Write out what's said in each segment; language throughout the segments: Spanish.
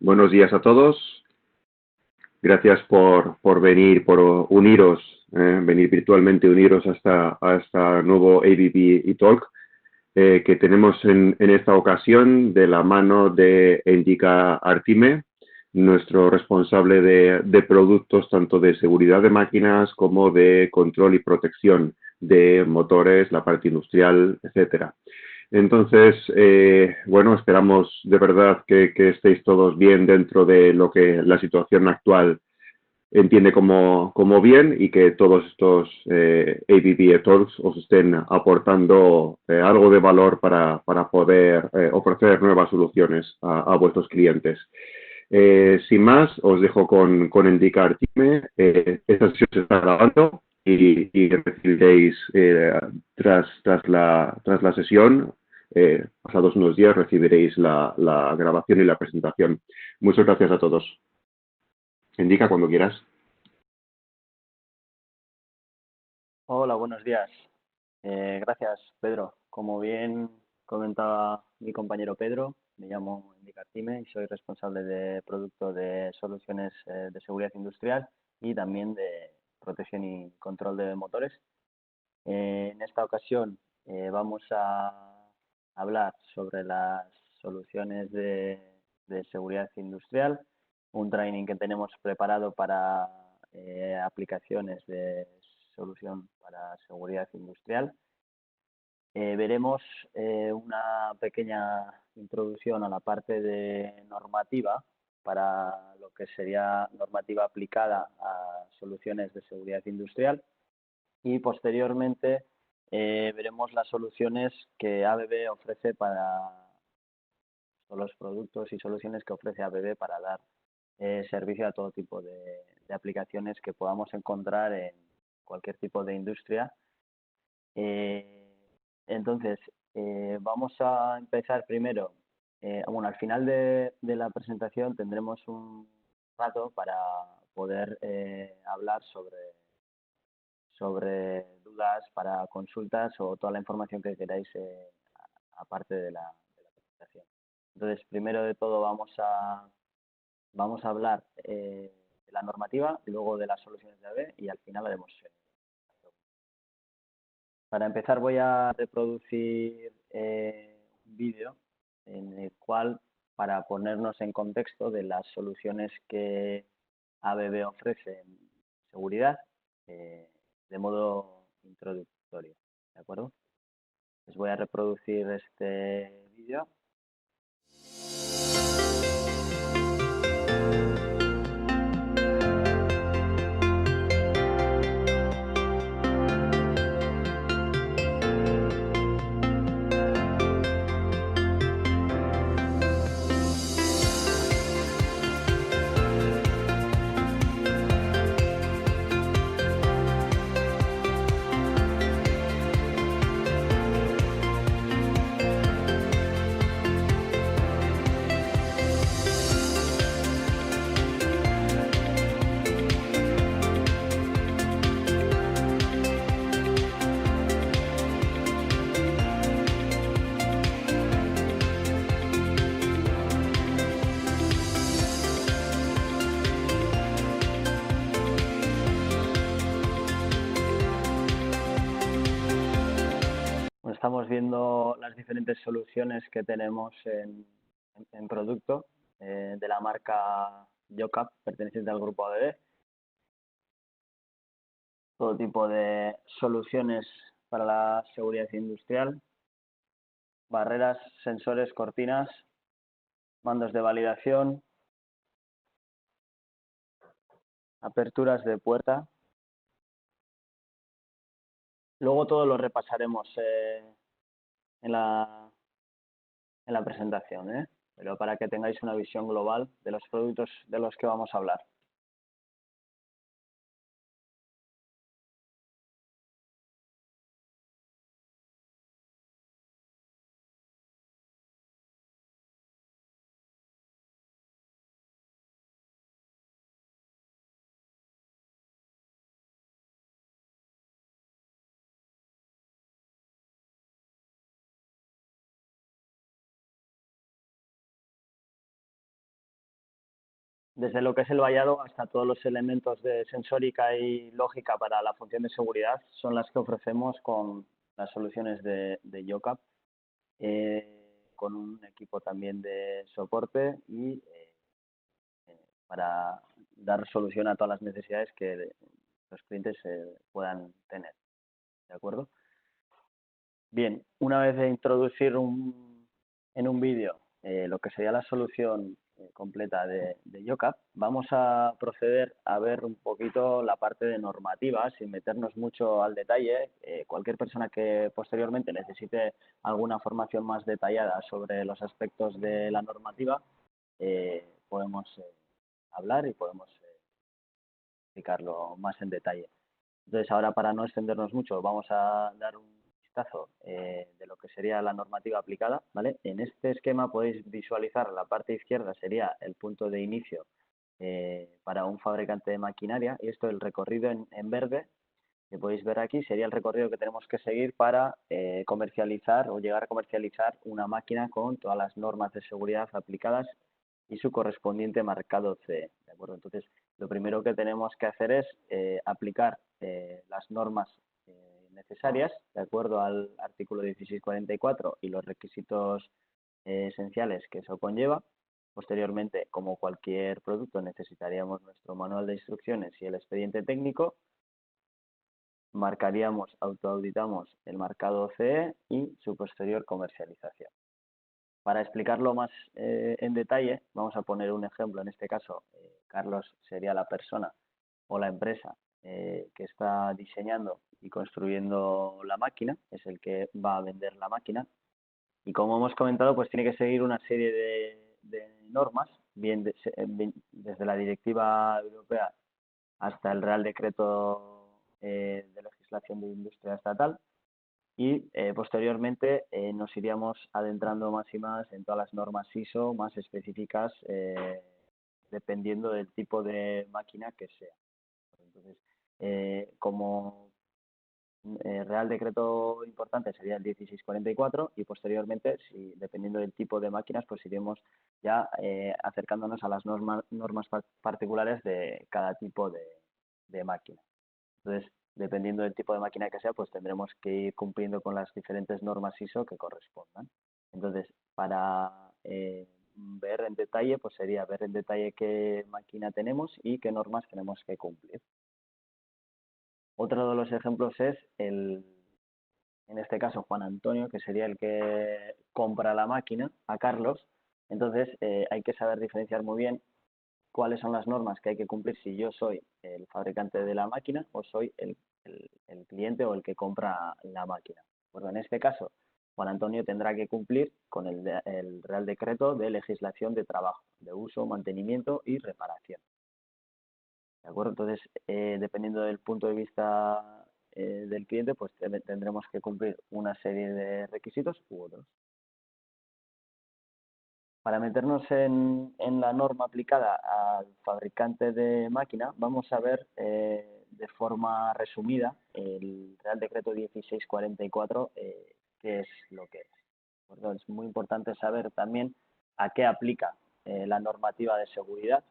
Buenos días a todos. Gracias por venir, por uniros, venir virtualmente, uniros a esta nuevo ABB eTalk que tenemos en esta ocasión de la mano de Indica Artime, nuestro responsable de productos tanto de seguridad de máquinas como de control y protección de motores, la parte industrial, etcétera. Entonces, bueno, esperamos de verdad que estéis todos bien dentro de lo que la situación actual entiende como bien y que todos estos ABB Talks os estén aportando algo de valor para poder ofrecer nuevas soluciones a vuestros clientes. Sin más, os dejo con Indicar Time. Esta sesión se está grabando y recibiréis, tras la sesión, pasados unos días, recibiréis la grabación y la presentación. Muchas gracias a todos. Indica cuando quieras. Hola, buenos días. Gracias, Pedro. Como bien comentaba mi compañero Pedro, me llamo Indicar Time y soy responsable de producto de soluciones de seguridad industrial y también de protección y control de motores. En esta ocasión vamos a hablar sobre las soluciones de seguridad industrial, un training que tenemos preparado para aplicaciones de solución para seguridad industrial. Veremos una pequeña introducción a la parte de normativa para lo que sería normativa aplicada a soluciones de seguridad industrial y posteriormente veremos las soluciones que ABB ofrece para los productos y soluciones que ofrece ABB para dar servicio a todo tipo de aplicaciones que podamos encontrar en cualquier tipo de industria. Entonces, vamos a empezar primero. Bueno, al final de la presentación tendremos un rato para poder hablar sobre dudas, para consultas o toda la información que queráis aparte de la presentación. Entonces, primero de todo vamos a hablar de la normativa, luego de las soluciones de AB y al final haremos para empezar voy a reproducir un vídeo en el cual, para ponernos en contexto de las soluciones que ABB ofrece en seguridad, de modo introductorio, ¿de acuerdo? Les voy a reproducir este vídeo. Estamos viendo las diferentes soluciones que tenemos en producto de la marca Yocap, perteneciente al grupo ABB. Todo tipo de soluciones para la seguridad industrial, barreras, sensores, cortinas, mandos de validación, aperturas de puerta. Luego todo lo repasaremos en la presentación, pero para que tengáis una visión global de los productos de los que vamos a hablar. desde lo que es el vallado hasta todos los elementos de sensórica y lógica para la función de seguridad son las que ofrecemos con las soluciones de YoCap, con un equipo también de soporte y para dar solución a todas las necesidades que los clientes puedan tener. ¿De acuerdo? Bien, una vez de introducir en un vídeo lo que sería la solución completa de YoCap, vamos a proceder a ver un poquito la parte de normativa, sin meternos mucho al detalle. Cualquier persona que posteriormente necesite alguna formación más detallada sobre los aspectos de la normativa, podemos hablar y podemos explicarlo más en detalle. Entonces, ahora para no extendernos mucho, vamos a dar un vistazo de lo que sería la normativa aplicada, ¿vale? En este esquema podéis visualizar la parte izquierda sería el punto de inicio para un fabricante de maquinaria, y esto, el recorrido en verde que podéis ver aquí, sería el recorrido que tenemos que seguir para comercializar o llegar a comercializar una máquina con todas las normas de seguridad aplicadas y su correspondiente marcado CE, ¿de acuerdo? Entonces, lo primero que tenemos que hacer es aplicar las normas necesarias, de acuerdo al artículo 1644 y los requisitos esenciales que eso conlleva. Posteriormente, como cualquier producto, necesitaríamos nuestro manual de instrucciones y el expediente técnico. Marcaríamos, autoauditamos el marcado CE y su posterior comercialización. Para explicarlo más en detalle, vamos a poner un ejemplo. En este caso, Carlos sería la persona o la empresa que está diseñando y construyendo la máquina, es el que va a vender la máquina. Y como hemos comentado, pues tiene que seguir una serie de normas, bien desde la directiva europea hasta el Real Decreto de Legislación de Industria Estatal, y posteriormente nos iríamos adentrando más y más en todas las normas ISO más específicas dependiendo del tipo de máquina que sea. Entonces, como Real Decreto importante sería el 1644, y posteriormente, si dependiendo del tipo de máquinas, pues iremos ya acercándonos a las normas particulares de cada tipo de máquina. Entonces, dependiendo del tipo de máquina que sea, pues tendremos que ir cumpliendo con las diferentes normas ISO que correspondan. Entonces, para ver en detalle, pues sería ver en detalle qué máquina tenemos y qué normas tenemos que cumplir. Otro de los ejemplos es en este caso, Juan Antonio, que sería el que compra la máquina a Carlos. Entonces, hay que saber diferenciar muy bien cuáles son las normas que hay que cumplir si yo soy el fabricante de la máquina o soy el cliente o el que compra la máquina. Bueno, en este caso, Juan Antonio tendrá que cumplir con el Real Decreto de Legislación de Trabajo, de uso, mantenimiento y reparación. ¿De acuerdo? Entonces, dependiendo del punto de vista del cliente, pues tendremos que cumplir una serie de requisitos u otros. Para meternos en la norma aplicada al fabricante de máquina, vamos a ver de forma resumida el Real Decreto 1644, qué es lo que es. Bueno, es muy importante saber también a qué aplica la normativa de seguridad,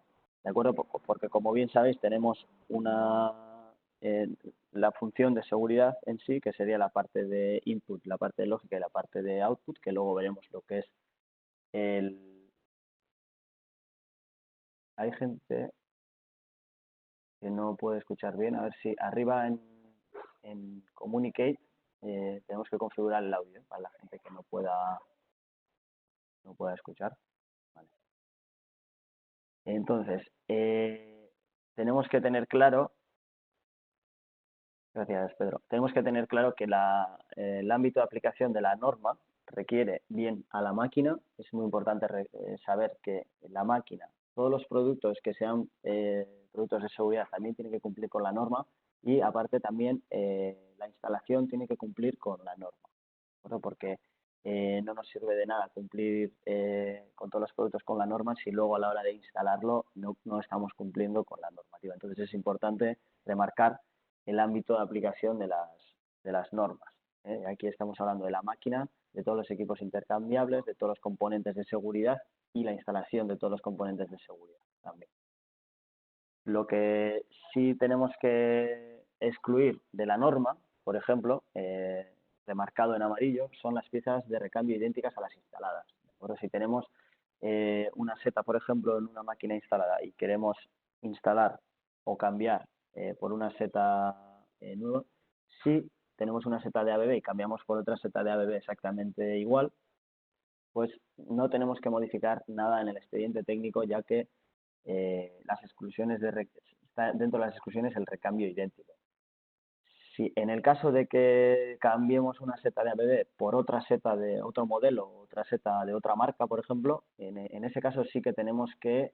¿de acuerdo? Porque, como bien sabéis, tenemos la función de seguridad en sí, que sería la parte de input, la parte de lógica y la parte de output, que luego veremos lo que es Hay gente que no puede escuchar bien. A ver si arriba en Communicate tenemos que configurar el audio para la gente que no pueda escuchar. Vale. Entonces, tenemos que tener claro, gracias Pedro, tenemos que tener claro que el ámbito de aplicación de la norma requiere bien a la máquina. Es muy importante saber que la máquina, todos los productos que sean productos de seguridad también tienen que cumplir con la norma, y aparte también la instalación tiene que cumplir con la norma, ¿no? Porque no nos sirve de nada cumplir con todos los productos con la norma si luego a la hora de instalarlo no estamos cumpliendo con la normativa. Entonces, es importante remarcar el ámbito de aplicación de las normas. Aquí estamos hablando de la máquina, de todos los equipos intercambiables, de todos los componentes de seguridad y la instalación de todos los componentes de seguridad también. Lo que sí tenemos que excluir de la norma, por ejemplo, remarcado en amarillo, son las piezas de recambio idénticas a las instaladas. ¿De acuerdo? Si tenemos una seta, por ejemplo, en una máquina instalada y queremos instalar o cambiar por una seta nueva, si tenemos una seta de ABB y cambiamos por otra seta de ABB exactamente igual, pues no tenemos que modificar nada en el expediente técnico, ya que las exclusiones está dentro de las exclusiones el recambio idéntico. Si en el caso de que cambiemos una seta de ABB por otra seta de otro modelo, otra seta de otra marca, por ejemplo, en ese caso sí que tenemos que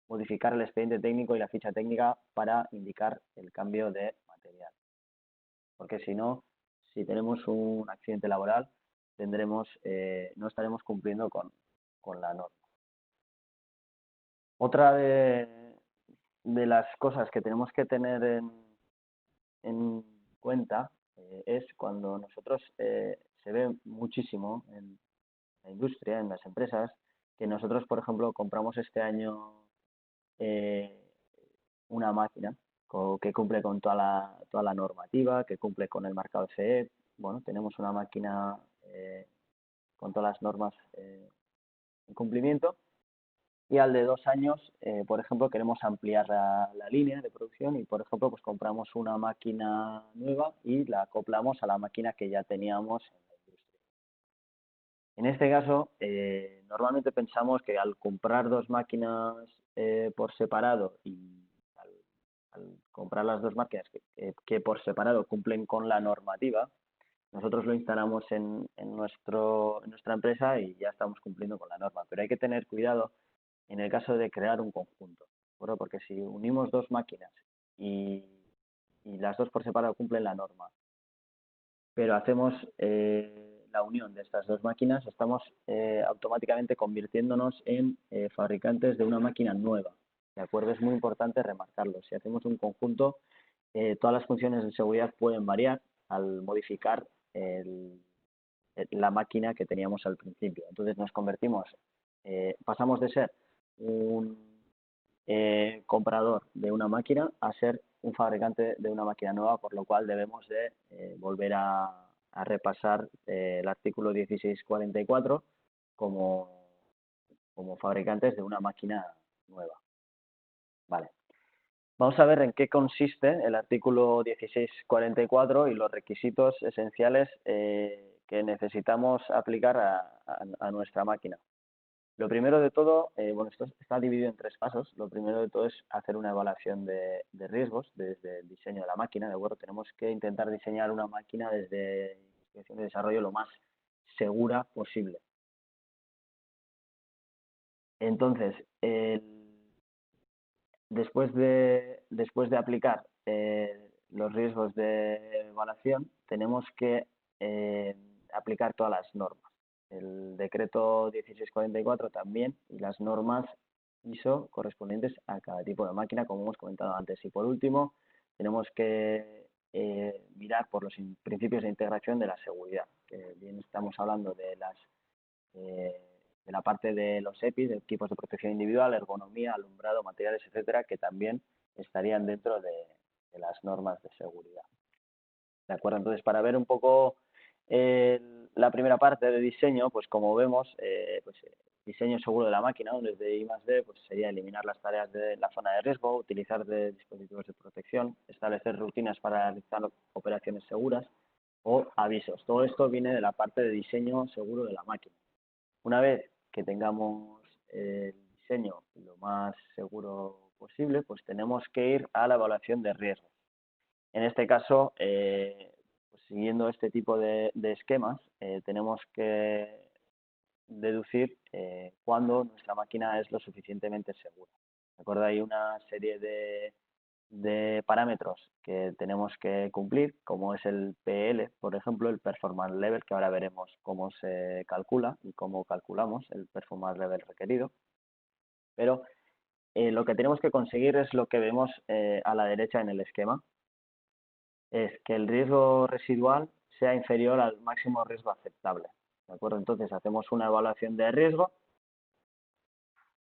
modificar el expediente técnico y la ficha técnica para indicar el cambio de material. Porque si no, si tenemos un accidente laboral, no estaremos cumpliendo con la norma. Otra de las cosas que tenemos que tener en cuenta es cuando nosotros se ve muchísimo en la industria, en las empresas, que nosotros, por ejemplo, compramos este año una máquina que cumple con toda la normativa, que cumple con el marcado CE. Bueno, tenemos una máquina con todas las normas en cumplimiento. Y al de 2 años, por ejemplo, queremos ampliar la línea de producción y, por ejemplo, pues compramos una máquina nueva y la acoplamos a la máquina que ya teníamos en la industria. En este caso, normalmente pensamos que al comprar 2 máquinas por separado y al comprar las 2 máquinas que por separado cumplen con la normativa, nosotros lo instalamos en nuestra empresa y ya estamos cumpliendo con la norma. Pero hay que tener cuidado en el caso de crear un conjunto, ¿verdad? Porque si unimos 2 máquinas y las 2 por separado cumplen la norma, pero hacemos la unión de estas 2 máquinas, estamos automáticamente convirtiéndonos en fabricantes de una máquina nueva. ¿De acuerdo? Es muy importante remarcarlo. Si hacemos un conjunto, todas las funciones de seguridad pueden variar al modificar la máquina que teníamos al principio. Entonces nos convertimos, pasamos de ser un comprador de una máquina a ser un fabricante de una máquina nueva, por lo cual debemos de volver a repasar el artículo 1644 como fabricantes de una máquina nueva. Vale. Vamos a ver en qué consiste el artículo 1644 y los requisitos esenciales que necesitamos aplicar a nuestra máquina. Lo primero de todo, bueno, esto está dividido en 3 pasos. Lo primero de todo es hacer una evaluación de riesgos desde el diseño de la máquina, ¿de acuerdo? Tenemos que intentar diseñar una máquina desde investigación y desarrollo lo más segura posible. Entonces, después de aplicar los riesgos de evaluación, tenemos que aplicar todas las normas. El decreto 1644 también y las normas ISO correspondientes a cada tipo de máquina, como hemos comentado antes. Y por último, tenemos que mirar por los principios de integración de la seguridad, que bien estamos hablando de la parte de los EPIs, de equipos de protección individual, ergonomía, alumbrado, materiales, etcétera, que también estarían dentro de las normas de seguridad. ¿De acuerdo? Entonces, para ver un poco la primera parte de diseño, pues como vemos, diseño seguro de la máquina, donde desde I+D pues sería eliminar las tareas de la zona de riesgo, utilizar dispositivos de protección, establecer rutinas para realizar operaciones seguras o avisos. Todo esto viene de la parte de diseño seguro de la máquina. Una vez que tengamos el diseño lo más seguro posible, pues tenemos que ir a la evaluación de riesgos. En este caso, pues siguiendo este tipo de esquemas, tenemos que deducir cuándo nuestra máquina es lo suficientemente segura. ¿De acuerdo? Hay una serie de parámetros que tenemos que cumplir, como es el PL, por ejemplo, el Performance Level, que ahora veremos cómo se calcula y cómo calculamos el Performance Level requerido. Pero lo que tenemos que conseguir es lo que vemos a la derecha en el esquema, es que el riesgo residual sea inferior al máximo riesgo aceptable. ¿De acuerdo? Entonces hacemos una evaluación de riesgo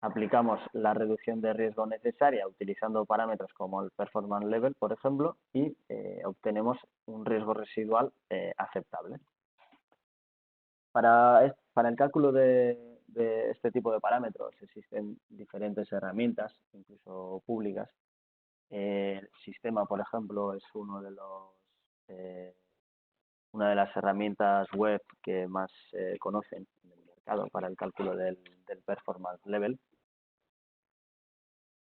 aplicamos la reducción de riesgo necesaria utilizando parámetros como el performance level, por ejemplo, y obtenemos un riesgo residual aceptable. Para el cálculo de este tipo de parámetros existen diferentes herramientas, incluso públicas. El sistema, por ejemplo, es una de las herramientas web que más conocen en el mercado para el cálculo del performance level.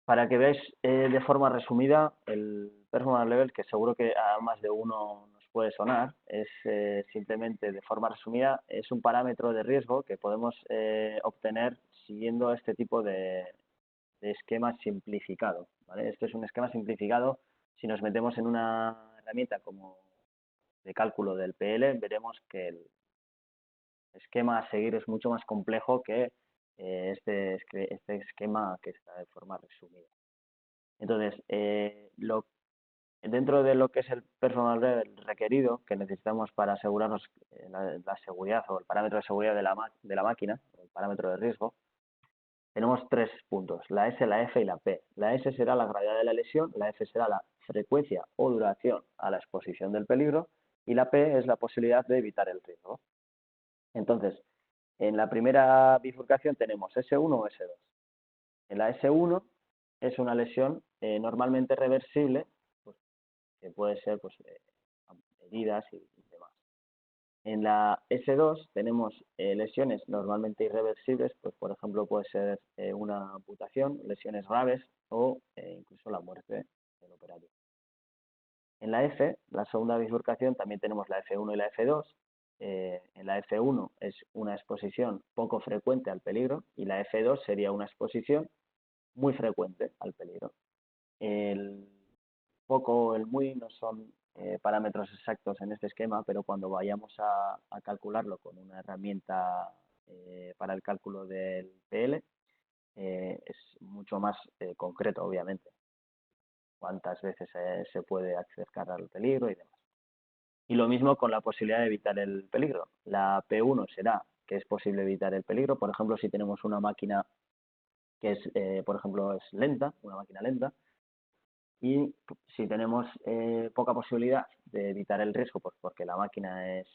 Para que veáis de forma resumida, el performance level, que seguro que a más de uno nos puede sonar, es simplemente, de forma resumida, es un parámetro de riesgo que podemos obtener siguiendo este tipo de esquema simplificado, ¿vale? Esto es un esquema simplificado. Si nos metemos en una herramienta como de cálculo del PL, veremos que el esquema a seguir es mucho más complejo que este esquema que está de forma resumida. Entonces, dentro de lo que es el performance level requerido que necesitamos para asegurarnos la seguridad o el parámetro de seguridad de la máquina, el parámetro de riesgo, tenemos 3 puntos, la S, la F y la P. La S será la gravedad de la lesión, la F será la frecuencia o duración a la exposición del peligro y la P es la posibilidad de evitar el riesgo. Entonces, en la primera bifurcación tenemos S1 o S2. En la S1 es una lesión normalmente reversible, pues, que puede ser pues, heridas y demás. En la S2 tenemos lesiones normalmente irreversibles, pues por ejemplo puede ser una amputación, lesiones graves o incluso la muerte del operario. En la F, la segunda bifurcación, también tenemos la F1 y la F2. En la F1 es una exposición poco frecuente al peligro y la F2 sería una exposición muy frecuente al peligro. El poco o el muy no son parámetros exactos en este esquema, pero cuando vayamos a calcularlo con una herramienta para el cálculo del PL, es mucho más concreto, obviamente. Cuántas veces se puede acercar al peligro y demás. Y lo mismo con la posibilidad de evitar el peligro. La P1 será que es posible evitar el peligro. Por ejemplo, si tenemos una máquina que es, por ejemplo, es lenta, una máquina lenta, y si tenemos poca posibilidad de evitar el riesgo, pues porque la máquina es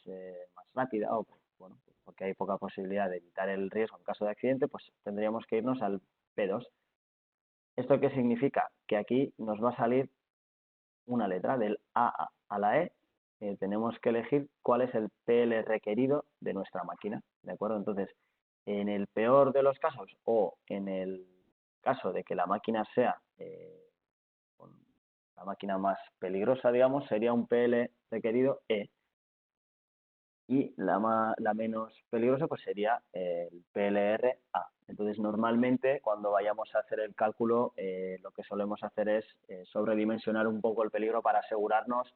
más rápida o bueno, porque hay poca posibilidad de evitar el riesgo en caso de accidente, pues tendríamos que irnos al P2. ¿Esto qué significa? Que aquí nos va a salir una letra del A a la E. Tenemos que elegir cuál es el PL requerido de nuestra máquina, ¿de acuerdo? Entonces, en el peor de los casos o en el caso de que la máquina sea la máquina más peligrosa, digamos, sería un PL requerido E. Y la menos peligrosa pues sería el PLR A. Entonces, normalmente, cuando vayamos a hacer el cálculo, lo que solemos hacer es sobredimensionar un poco el peligro para asegurarnos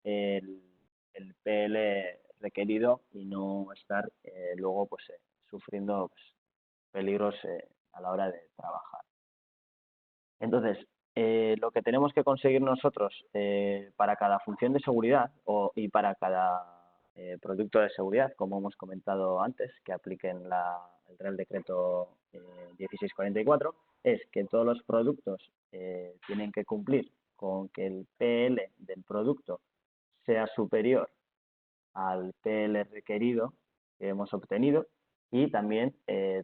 el PL requerido y no estar luego pues sufriendo pues, peligros a la hora de trabajar. Entonces, lo que tenemos que conseguir nosotros para cada función de seguridad y para cada producto de seguridad, como hemos comentado antes, que apliquen el Real Decreto 1644, es que todos los productos tienen que cumplir con que el PL del producto sea superior al PL requerido que hemos obtenido y también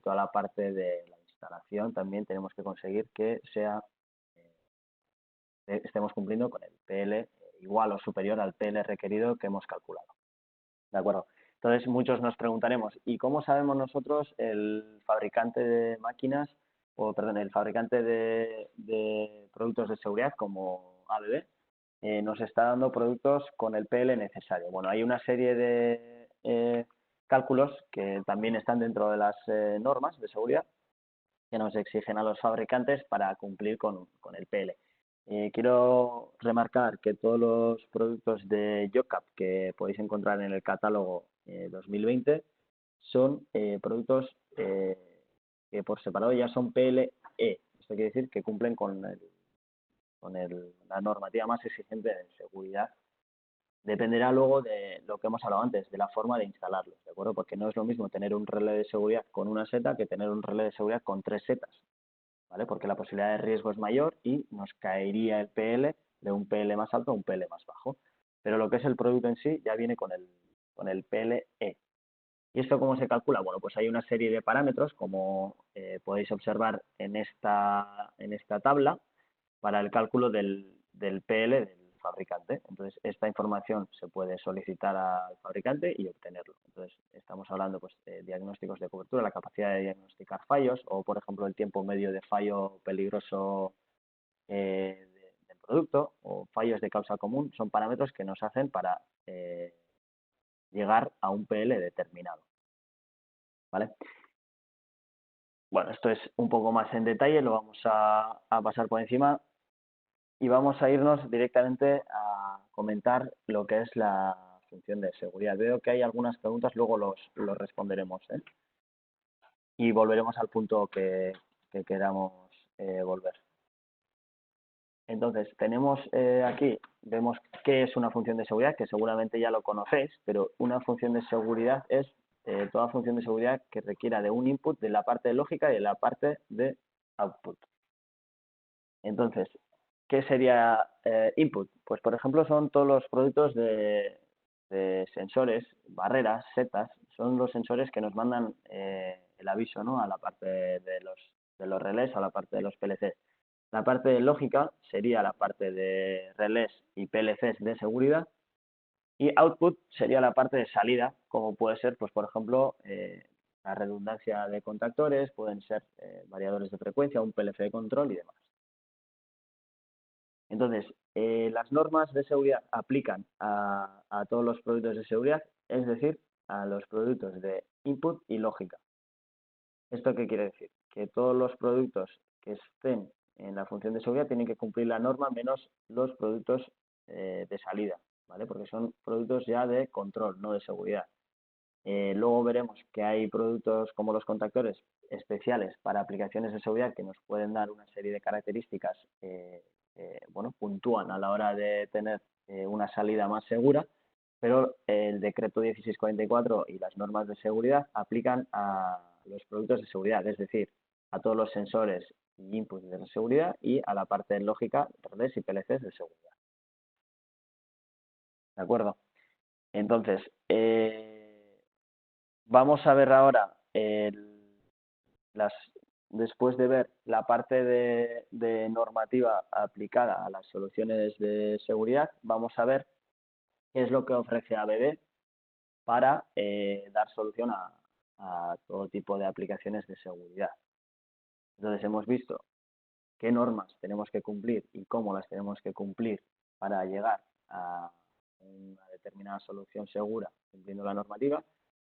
toda la parte de la instalación también tenemos que conseguir que estemos cumpliendo con el PL igual o superior al PL requerido que hemos calculado. ¿De acuerdo? Entonces muchos nos preguntaremos, ¿y cómo sabemos nosotros el fabricante de máquinas, el fabricante de productos de seguridad como ABB, nos está dando productos con el PL necesario? Bueno, hay una serie de cálculos que también están dentro de las normas de seguridad que nos exigen a los fabricantes para cumplir con el PL. Quiero remarcar que todos los productos de YOCAP que podéis encontrar en el catálogo 2020 son productos que por separado ya son PLE. Esto quiere decir que cumplen con la normativa más exigente de seguridad. Dependerá luego de lo que hemos hablado antes, de la forma de instalarlos, ¿de acuerdo? Porque no es lo mismo tener un relé de seguridad con una seta que tener un relé de seguridad con 3 setas. ¿vale? Porque la posibilidad de riesgo es mayor y nos caería el PL de un PL más alto a un PL más bajo. Pero lo que es el producto en sí ya viene con el PLE. ¿Y esto cómo se calcula? Bueno, pues hay una serie de parámetros, como podéis observar en esta tabla, para el cálculo del PL del fabricante. Entonces, esta información se puede solicitar al fabricante y obtenerlo. Entonces, estamos hablando pues, de diagnósticos de cobertura, la capacidad de diagnosticar fallos o, por ejemplo, el tiempo medio de fallo peligroso del producto o fallos de causa común. Son parámetros que nos hacen para llegar a un PL determinado. ¿Vale? Bueno, esto es un poco más en detalle, lo vamos a pasar por encima y vamos a irnos directamente a comentar lo que es la función de seguridad. Veo que hay algunas preguntas, luego los responderemos, ¿eh? Y volveremos al punto que queramos volver. Entonces, tenemos aquí, vemos qué es una función de seguridad, que seguramente ya lo conocéis, pero una función de seguridad es toda función de seguridad que requiera de un input de la parte de lógica y de la parte de output. Entonces, ¿qué sería input? Pues, por ejemplo, son todos los productos de sensores, barreras, setas, son los sensores que nos mandan el aviso, ¿no?, a la parte de los relés o a la parte de los PLCs. La parte de lógica sería la parte de relés y PLCs de seguridad y output sería la parte de salida, como puede ser, pues por ejemplo, la redundancia de contactores, pueden ser variadores de frecuencia, un PLC de control y demás. Entonces, las normas de seguridad aplican a todos los productos de seguridad, es decir, a los productos de input y lógica. ¿Esto qué quiere decir? Que todos los productos que estén en la función de seguridad tienen que cumplir la norma menos los productos de salida, ¿vale? Porque son productos ya de control, no de seguridad. Luego veremos que hay productos como los contactores especiales para aplicaciones de seguridad que nos pueden dar una serie de características bueno, puntúan a la hora de tener una salida más segura, pero el decreto 1644 y las normas de seguridad aplican a los productos de seguridad, es decir, a todos los sensores y inputs de seguridad y a la parte de lógica, relés y PLCs de seguridad. ¿De acuerdo? Entonces, vamos a ver ahora después de ver la parte de normativa aplicada a las soluciones de seguridad, vamos a ver qué es lo que ofrece ABB para dar solución a todo tipo de aplicaciones de seguridad. Entonces, hemos visto qué normas tenemos que cumplir y cómo las tenemos que cumplir para llegar a una determinada solución segura cumpliendo la normativa.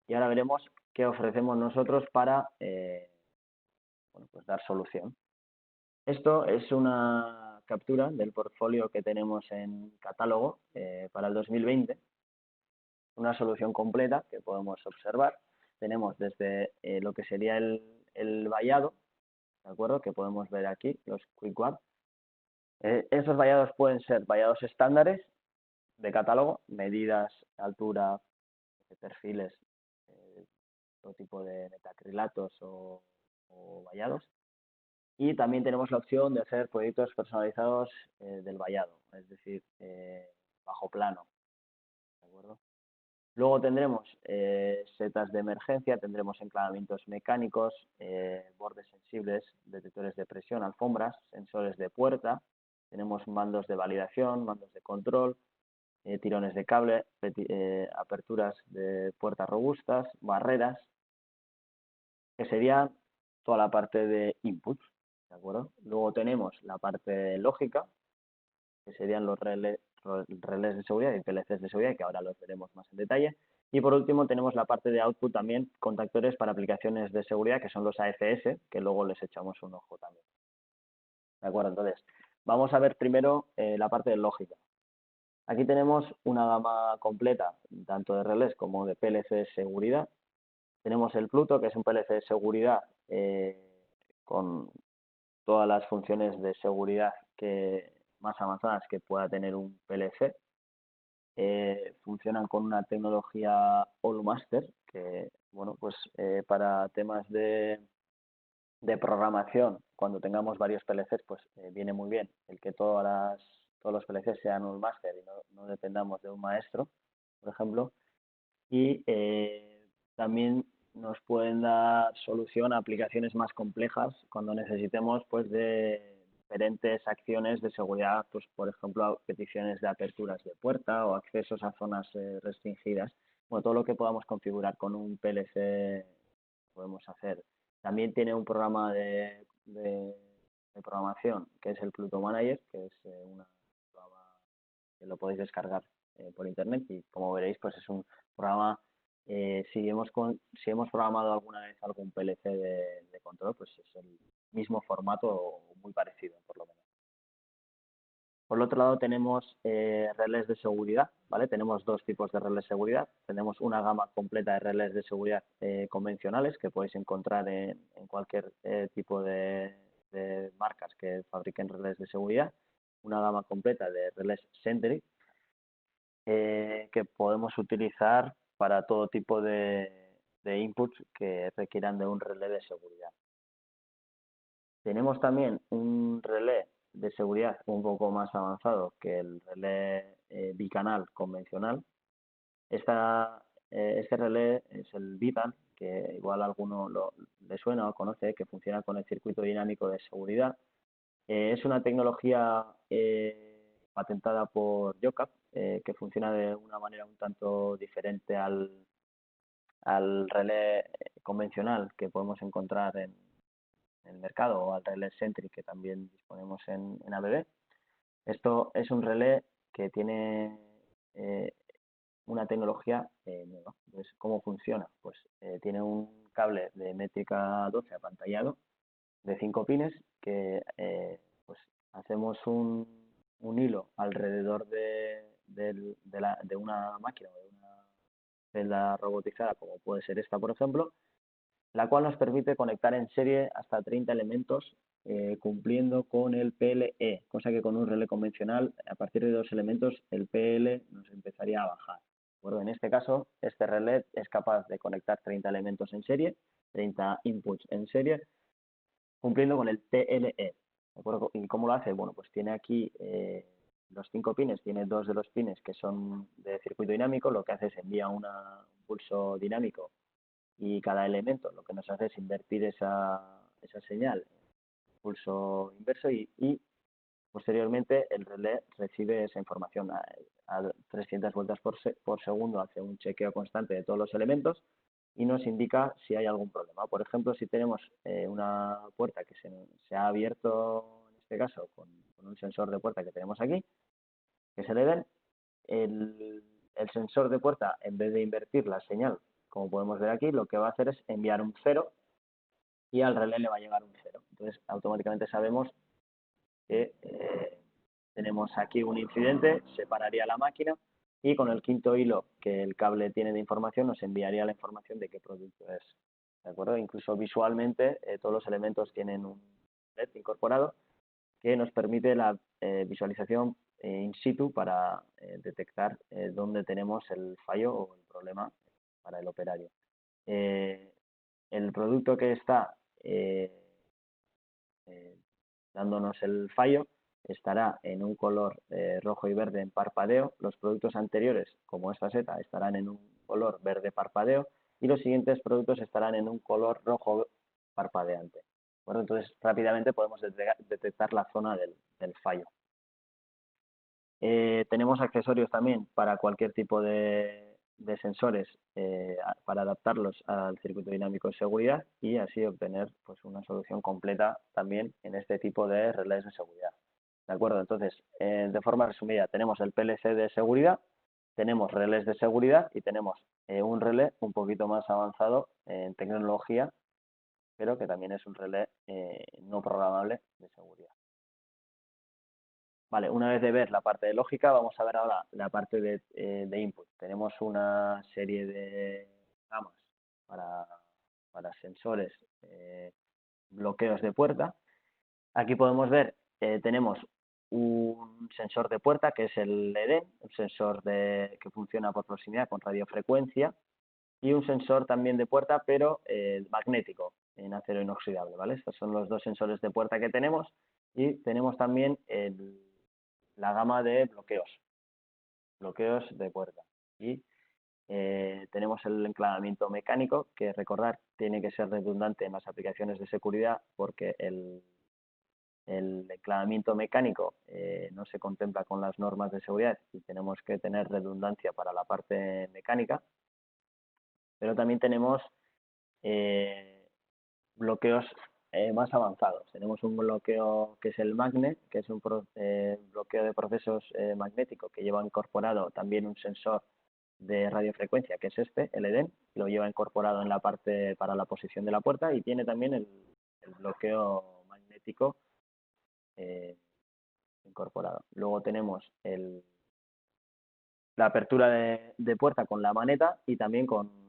Y ahora veremos qué ofrecemos nosotros para bueno, pues dar solución. Esto es una captura del portfolio que tenemos en catálogo para el 2020. Una solución completa que podemos observar. Tenemos desde lo que sería el vallado, ¿de acuerdo? Que podemos ver aquí, los Quick Wrap. Esos vallados pueden ser vallados estándares de catálogo, medidas, altura, perfiles, todo tipo de metacrilatos o vallados. Y también tenemos la opción de hacer proyectos personalizados del vallado, es decir, bajo plano, ¿de acuerdo? Luego tendremos setas de emergencia, tendremos enclavamientos mecánicos, bordes sensibles, detectores de presión, alfombras, sensores de puerta, tenemos mandos de validación, mandos de control, tirones de cable, aperturas de puertas robustas, barreras, que sería toda la parte de inputs, ¿de acuerdo? Luego tenemos la parte lógica, que serían los relés de seguridad y PLCs de seguridad, que ahora los veremos más en detalle. Y por último tenemos la parte de output también, contactores para aplicaciones de seguridad, que son los AFS, que luego les echamos un ojo también. ¿De acuerdo? Entonces, vamos a ver primero la parte de lógica. Aquí tenemos una gama completa, tanto de relés como de PLC de seguridad. Tenemos el Pluto, que es un PLC de seguridad con todas las funciones de seguridad más avanzadas que pueda tener un PLC. Funcionan con una tecnología Allmaster, que bueno, pues para temas de programación cuando tengamos varios PLCs, pues viene muy bien el que todos los PLCs sean un máster y no dependamos de un maestro, por ejemplo. Y también nos pueden dar solución a aplicaciones más complejas cuando necesitemos pues de diferentes acciones de seguridad, pues por ejemplo a peticiones de aperturas de puerta o accesos a zonas restringidas. Bueno, todo lo que podamos configurar con un PLC podemos hacer. También tiene un programa de programación que es el Pluto Manager, que es un programa que lo podéis descargar por internet y como veréis pues es un programa, si hemos programado alguna vez algún PLC de control, pues es el mismo formato o muy parecido por lo menos. Por el otro lado tenemos relés de seguridad, ¿vale? Tenemos dos tipos de relés de seguridad. Tenemos una gama completa de relés de seguridad convencionales que podéis encontrar en cualquier tipo de marcas que fabriquen relés de seguridad. Una gama completa de relés Sentry que podemos utilizar para todo tipo de inputs que requieran de un relé de seguridad. Tenemos también un relé de seguridad un poco más avanzado que el relé bicanal convencional. Este relé es el BIPAN, que igual a alguno le suena o conoce, que funciona con el circuito dinámico de seguridad. Es una tecnología patentada por Yocap, que funciona de una manera un tanto diferente al relé convencional que podemos encontrar en el mercado o al relé Sentry que también disponemos en ABB. Esto es un relé que tiene una tecnología nueva. Entonces, ¿cómo funciona? Pues tiene un cable de métrica 12 apantallado de 5 pines que pues hacemos un hilo alrededor de una máquina o de una celda robotizada como puede ser esta, por ejemplo, la cual nos permite conectar en serie hasta 30 elementos cumpliendo con el PLE, cosa que con un relé convencional, a partir de 2 elementos, el PL nos empezaría a bajar. Bueno, en este caso, este relé es capaz de conectar 30 elementos en serie, 30 inputs en serie, cumpliendo con el TLE. ¿De acuerdo? ¿Y cómo lo hace? Bueno, pues tiene aquí los 5 pines, tiene 2 de los pines que son de circuito dinámico, lo que hace es envía un pulso dinámico y cada elemento lo que nos hace es invertir esa señal en pulso inverso y posteriormente el relé recibe esa información a 300 vueltas por segundo, hace un chequeo constante de todos los elementos y nos indica si hay algún problema. Por ejemplo, si tenemos una puerta que se ha abierto, en este caso, con un sensor de puerta que tenemos aquí, que se le den, el sensor de puerta, en vez de invertir la señal, como podemos ver aquí, lo que va a hacer es enviar un 0 y al relé le va a llegar un 0. Entonces, automáticamente sabemos que tenemos aquí un incidente, se pararía la máquina y con el quinto hilo que el cable tiene de información nos enviaría la información de qué producto es. ¿De acuerdo? Incluso visualmente todos los elementos tienen un LED incorporado que nos permite la visualización in situ para detectar dónde tenemos el fallo o el problema para el operario. El producto que está dándonos el fallo estará en un color rojo y verde en parpadeo. Los productos anteriores, como esta seta, estarán en un color verde parpadeo y los siguientes productos estarán en un color rojo parpadeante. Bueno, entonces rápidamente podemos detectar la zona del fallo. Tenemos accesorios también para cualquier tipo de sensores para adaptarlos al circuito dinámico de seguridad y así obtener pues, una solución completa también en este tipo de relés de seguridad. ¿De acuerdo? Entonces, de forma resumida, tenemos el PLC de seguridad, tenemos relés de seguridad y tenemos un relé un poquito más avanzado en tecnología, pero que también es un relé no programable de seguridad. Vale, una vez de ver la parte de lógica, vamos a ver ahora la parte de input. Tenemos una serie de gamas para sensores, bloqueos de puerta. Aquí podemos ver, tenemos un sensor de puerta que es el EDEN, un sensor que funciona por proximidad con radiofrecuencia y un sensor también de puerta, pero magnético, en acero inoxidable, ¿vale? Estos son los dos sensores de puerta que tenemos y tenemos también la gama de bloqueos de puerta. Y tenemos el enclavamiento mecánico, que recordar tiene que ser redundante en las aplicaciones de seguridad porque el enclavamiento mecánico no se contempla con las normas de seguridad y tenemos que tener redundancia para la parte mecánica, pero también tenemos bloqueos más avanzados. Tenemos un bloqueo que es el Magnet, que es un bloqueo de procesos magnético que lleva incorporado también un sensor de radiofrecuencia, que es el EDEN, lo lleva incorporado en la parte para la posición de la puerta y tiene también el bloqueo magnético incorporado. Luego tenemos la apertura de puerta con la maneta y también con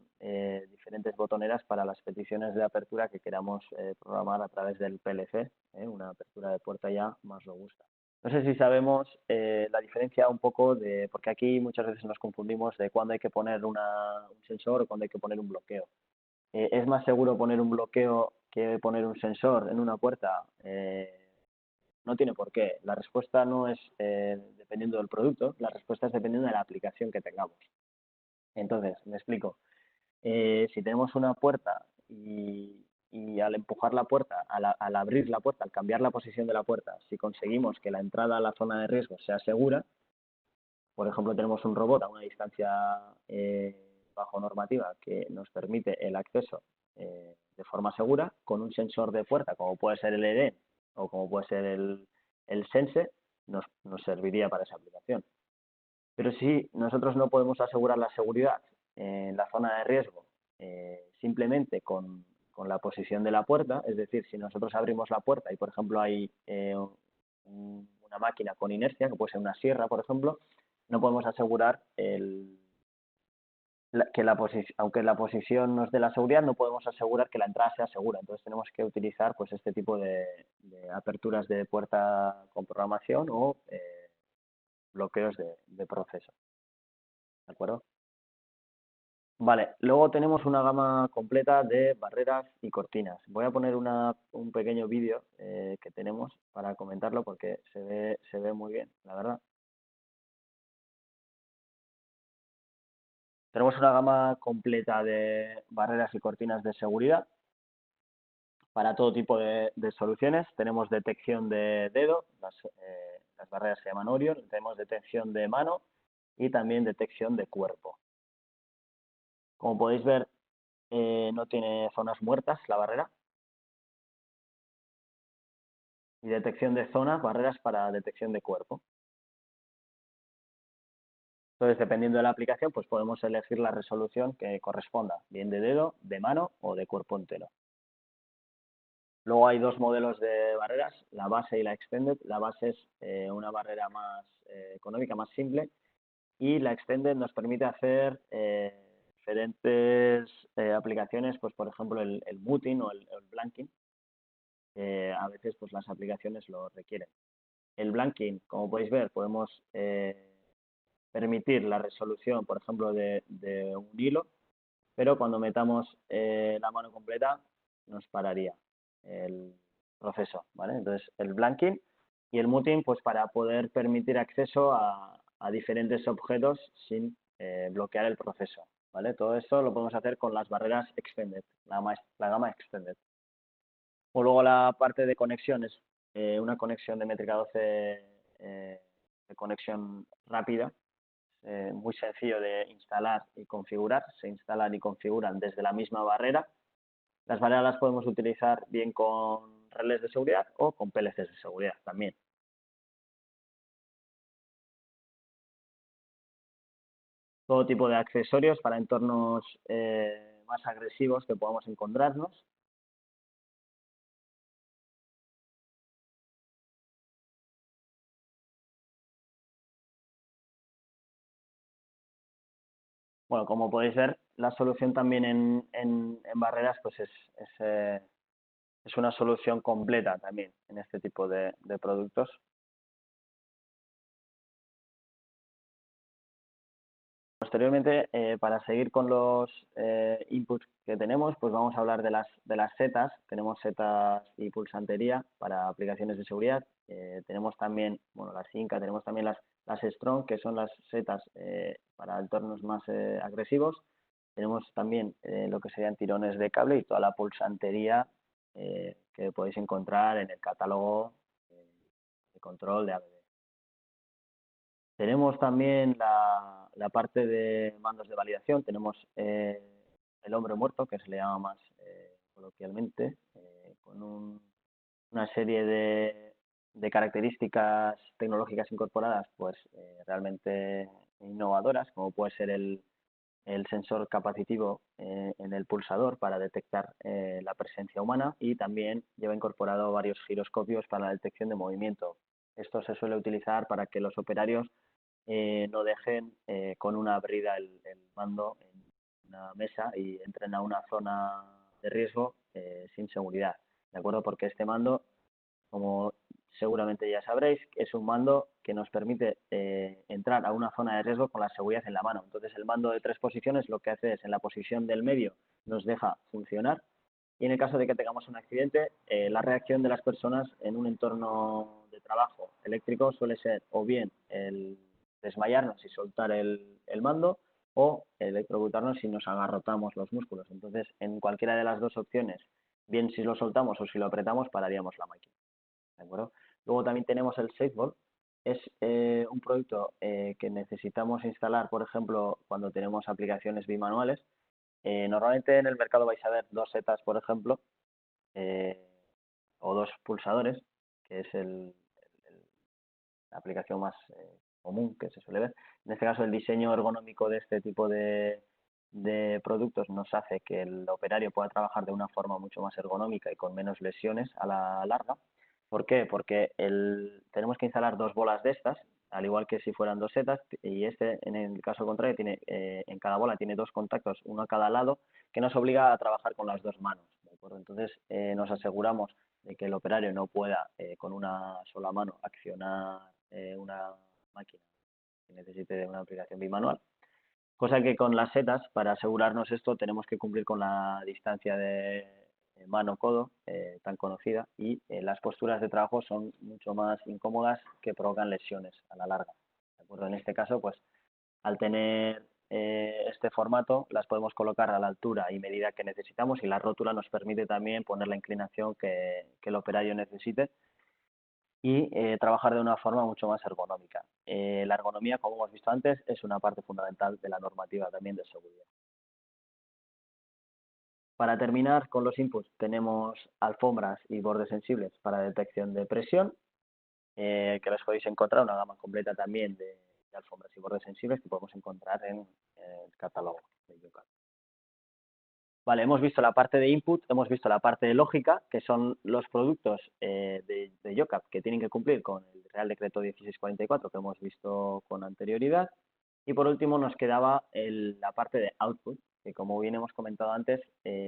diferentes botoneras para las peticiones de apertura que queramos programar a través del PLC, una apertura de puerta ya más robusta. No sé si sabemos la diferencia un poco de, porque aquí muchas veces nos confundimos de cuándo hay que poner un sensor o cuándo hay que poner un bloqueo. ¿Es más seguro poner un bloqueo que poner un sensor en una puerta? No tiene por qué. La respuesta no es dependiendo del producto, la respuesta es dependiendo de la aplicación que tengamos. Entonces, me explico. Si tenemos una puerta y al empujar la puerta, al abrir la puerta, al cambiar la posición de la puerta, si conseguimos que la entrada a la zona de riesgo sea segura, por ejemplo, tenemos un robot a una distancia bajo normativa que nos permite el acceso de forma segura, con un sensor de puerta, como puede ser el ED o como puede ser el Sense, nos serviría para esa aplicación. Pero si nosotros no podemos asegurar la seguridad en la zona de riesgo simplemente con la posición de la puerta, es decir, si nosotros abrimos la puerta y, por ejemplo, hay una máquina con inercia, que puede ser una sierra, por ejemplo, no podemos asegurar aunque la posición nos dé la seguridad, no podemos asegurar que la entrada sea segura. Entonces tenemos que utilizar pues este tipo de aperturas de puerta con programación o bloqueos de proceso. ¿De acuerdo? Vale, luego tenemos una gama completa de barreras y cortinas. Voy a poner un pequeño vídeo que tenemos para comentarlo porque se ve muy bien, la verdad. Tenemos una gama completa de barreras y cortinas de seguridad para todo tipo de soluciones. Tenemos detección de dedo, las barreras se llaman Orion, tenemos detección de mano y también detección de cuerpo. Como podéis ver, no tiene zonas muertas la barrera. Y detección de zonas, barreras para detección de cuerpo. Entonces, dependiendo de la aplicación, pues podemos elegir la resolución que corresponda, bien de dedo, de mano o de cuerpo entero. Luego hay dos modelos de barreras, la base y la extended. La base es una barrera más económica, más simple, y la extended nos permite hacer diferentes aplicaciones, pues por ejemplo el muting o el blanking. A veces pues las aplicaciones lo requieren. El blanking, como podéis ver, podemos permitir la resolución, por ejemplo, de un hilo, pero cuando metamos la mano completa nos pararía el proceso, ¿vale? Entonces, el blanking y el muting, pues para poder permitir acceso a diferentes objetos sin bloquear el proceso, ¿vale? Todo esto lo podemos hacer con las barreras extended, la gama extended. O luego la parte de conexión es una conexión de métrica 12 de conexión rápida, muy sencillo de instalar y configurar. Se instalan y configuran desde la misma barrera. Las barreras las podemos utilizar bien con relés de seguridad o con PLCs de seguridad también. Todo tipo de accesorios para entornos más agresivos que podamos encontrarnos. Bueno, como podéis ver, la solución también en barreras pues es una solución completa también en este tipo de productos. Posteriormente, para seguir con los inputs que tenemos, pues vamos a hablar de las setas. Tenemos setas y pulsantería para aplicaciones de seguridad. Tenemos también, bueno, las Inca, tenemos también las Strong, que son las setas para entornos más agresivos. Tenemos también lo que serían tirones de cable y toda la pulsantería que podéis encontrar en el catálogo de control de ABB. Tenemos también la parte de mandos de validación. Tenemos el hombre muerto, que se le llama más coloquialmente, con una serie de características tecnológicas incorporadas, pues realmente innovadoras, como puede ser el sensor capacitivo en el pulsador para detectar la presencia humana, y también lleva incorporado varios giroscopios para la detección de movimiento. Esto se suele utilizar para que los operarios no dejen con una brida el mando en una mesa y entren a una zona de riesgo sin seguridad, ¿de acuerdo? Porque este mando, como seguramente ya sabréis, es un mando que nos permite entrar a una zona de riesgo con la seguridad en la mano. Entonces, el mando de 3 posiciones lo que hace es, en la posición del medio, nos deja funcionar, y en el caso de que tengamos un accidente, la reacción de las personas en un entorno de trabajo eléctrico suele ser o bien el desmayarnos y soltar el mando, o electrocutarnos si nos agarrotamos los músculos. Entonces, en cualquiera de las dos opciones, bien si lo soltamos o si lo apretamos, pararíamos la máquina, ¿de acuerdo? Luego también tenemos el SafeBall. Es un producto que necesitamos instalar, por ejemplo, cuando tenemos aplicaciones bimanuales. Normalmente en el mercado vais a ver 2 setas, por ejemplo, eh, o 2 pulsadores, que es la aplicación más común que se suele ver. En este caso, el diseño ergonómico de este tipo de productos nos hace que el operario pueda trabajar de una forma mucho más ergonómica y con menos lesiones a la larga. ¿Por qué? Porque tenemos que instalar 2 bolas de estas, al igual que si fueran 2 setas, y este, en el caso contrario, tiene en cada bola tiene 2 contactos, uno a cada lado, que nos obliga a trabajar con las 2 manos, ¿de acuerdo? Entonces, nos aseguramos de que el operario no pueda con una sola mano accionar una máquina que necesite de una aplicación bimanual. Cosa que con las setas, para asegurarnos esto, tenemos que cumplir con la distancia de mano-codo tan conocida, y las posturas de trabajo son mucho más incómodas, que provocan lesiones a la larga, ¿de acuerdo? En este caso, pues al tener este formato, las podemos colocar a la altura y medida que necesitamos, y la rótula nos permite también poner la inclinación que el operario necesite, y trabajar de una forma mucho más ergonómica. La ergonomía, como hemos visto antes, es una parte fundamental de la normativa también de seguridad. Para terminar con los inputs, tenemos alfombras y bordes sensibles para detección de presión, que los podéis encontrar, una gama completa también de alfombras y bordes sensibles que podemos encontrar en el catálogo de Yucat. Vale, hemos visto la parte de input, hemos visto la parte de lógica, que son los productos de YOCAP que tienen que cumplir con el Real Decreto 1644 que hemos visto con anterioridad. Y por último nos quedaba la parte de output, que como bien hemos comentado antes,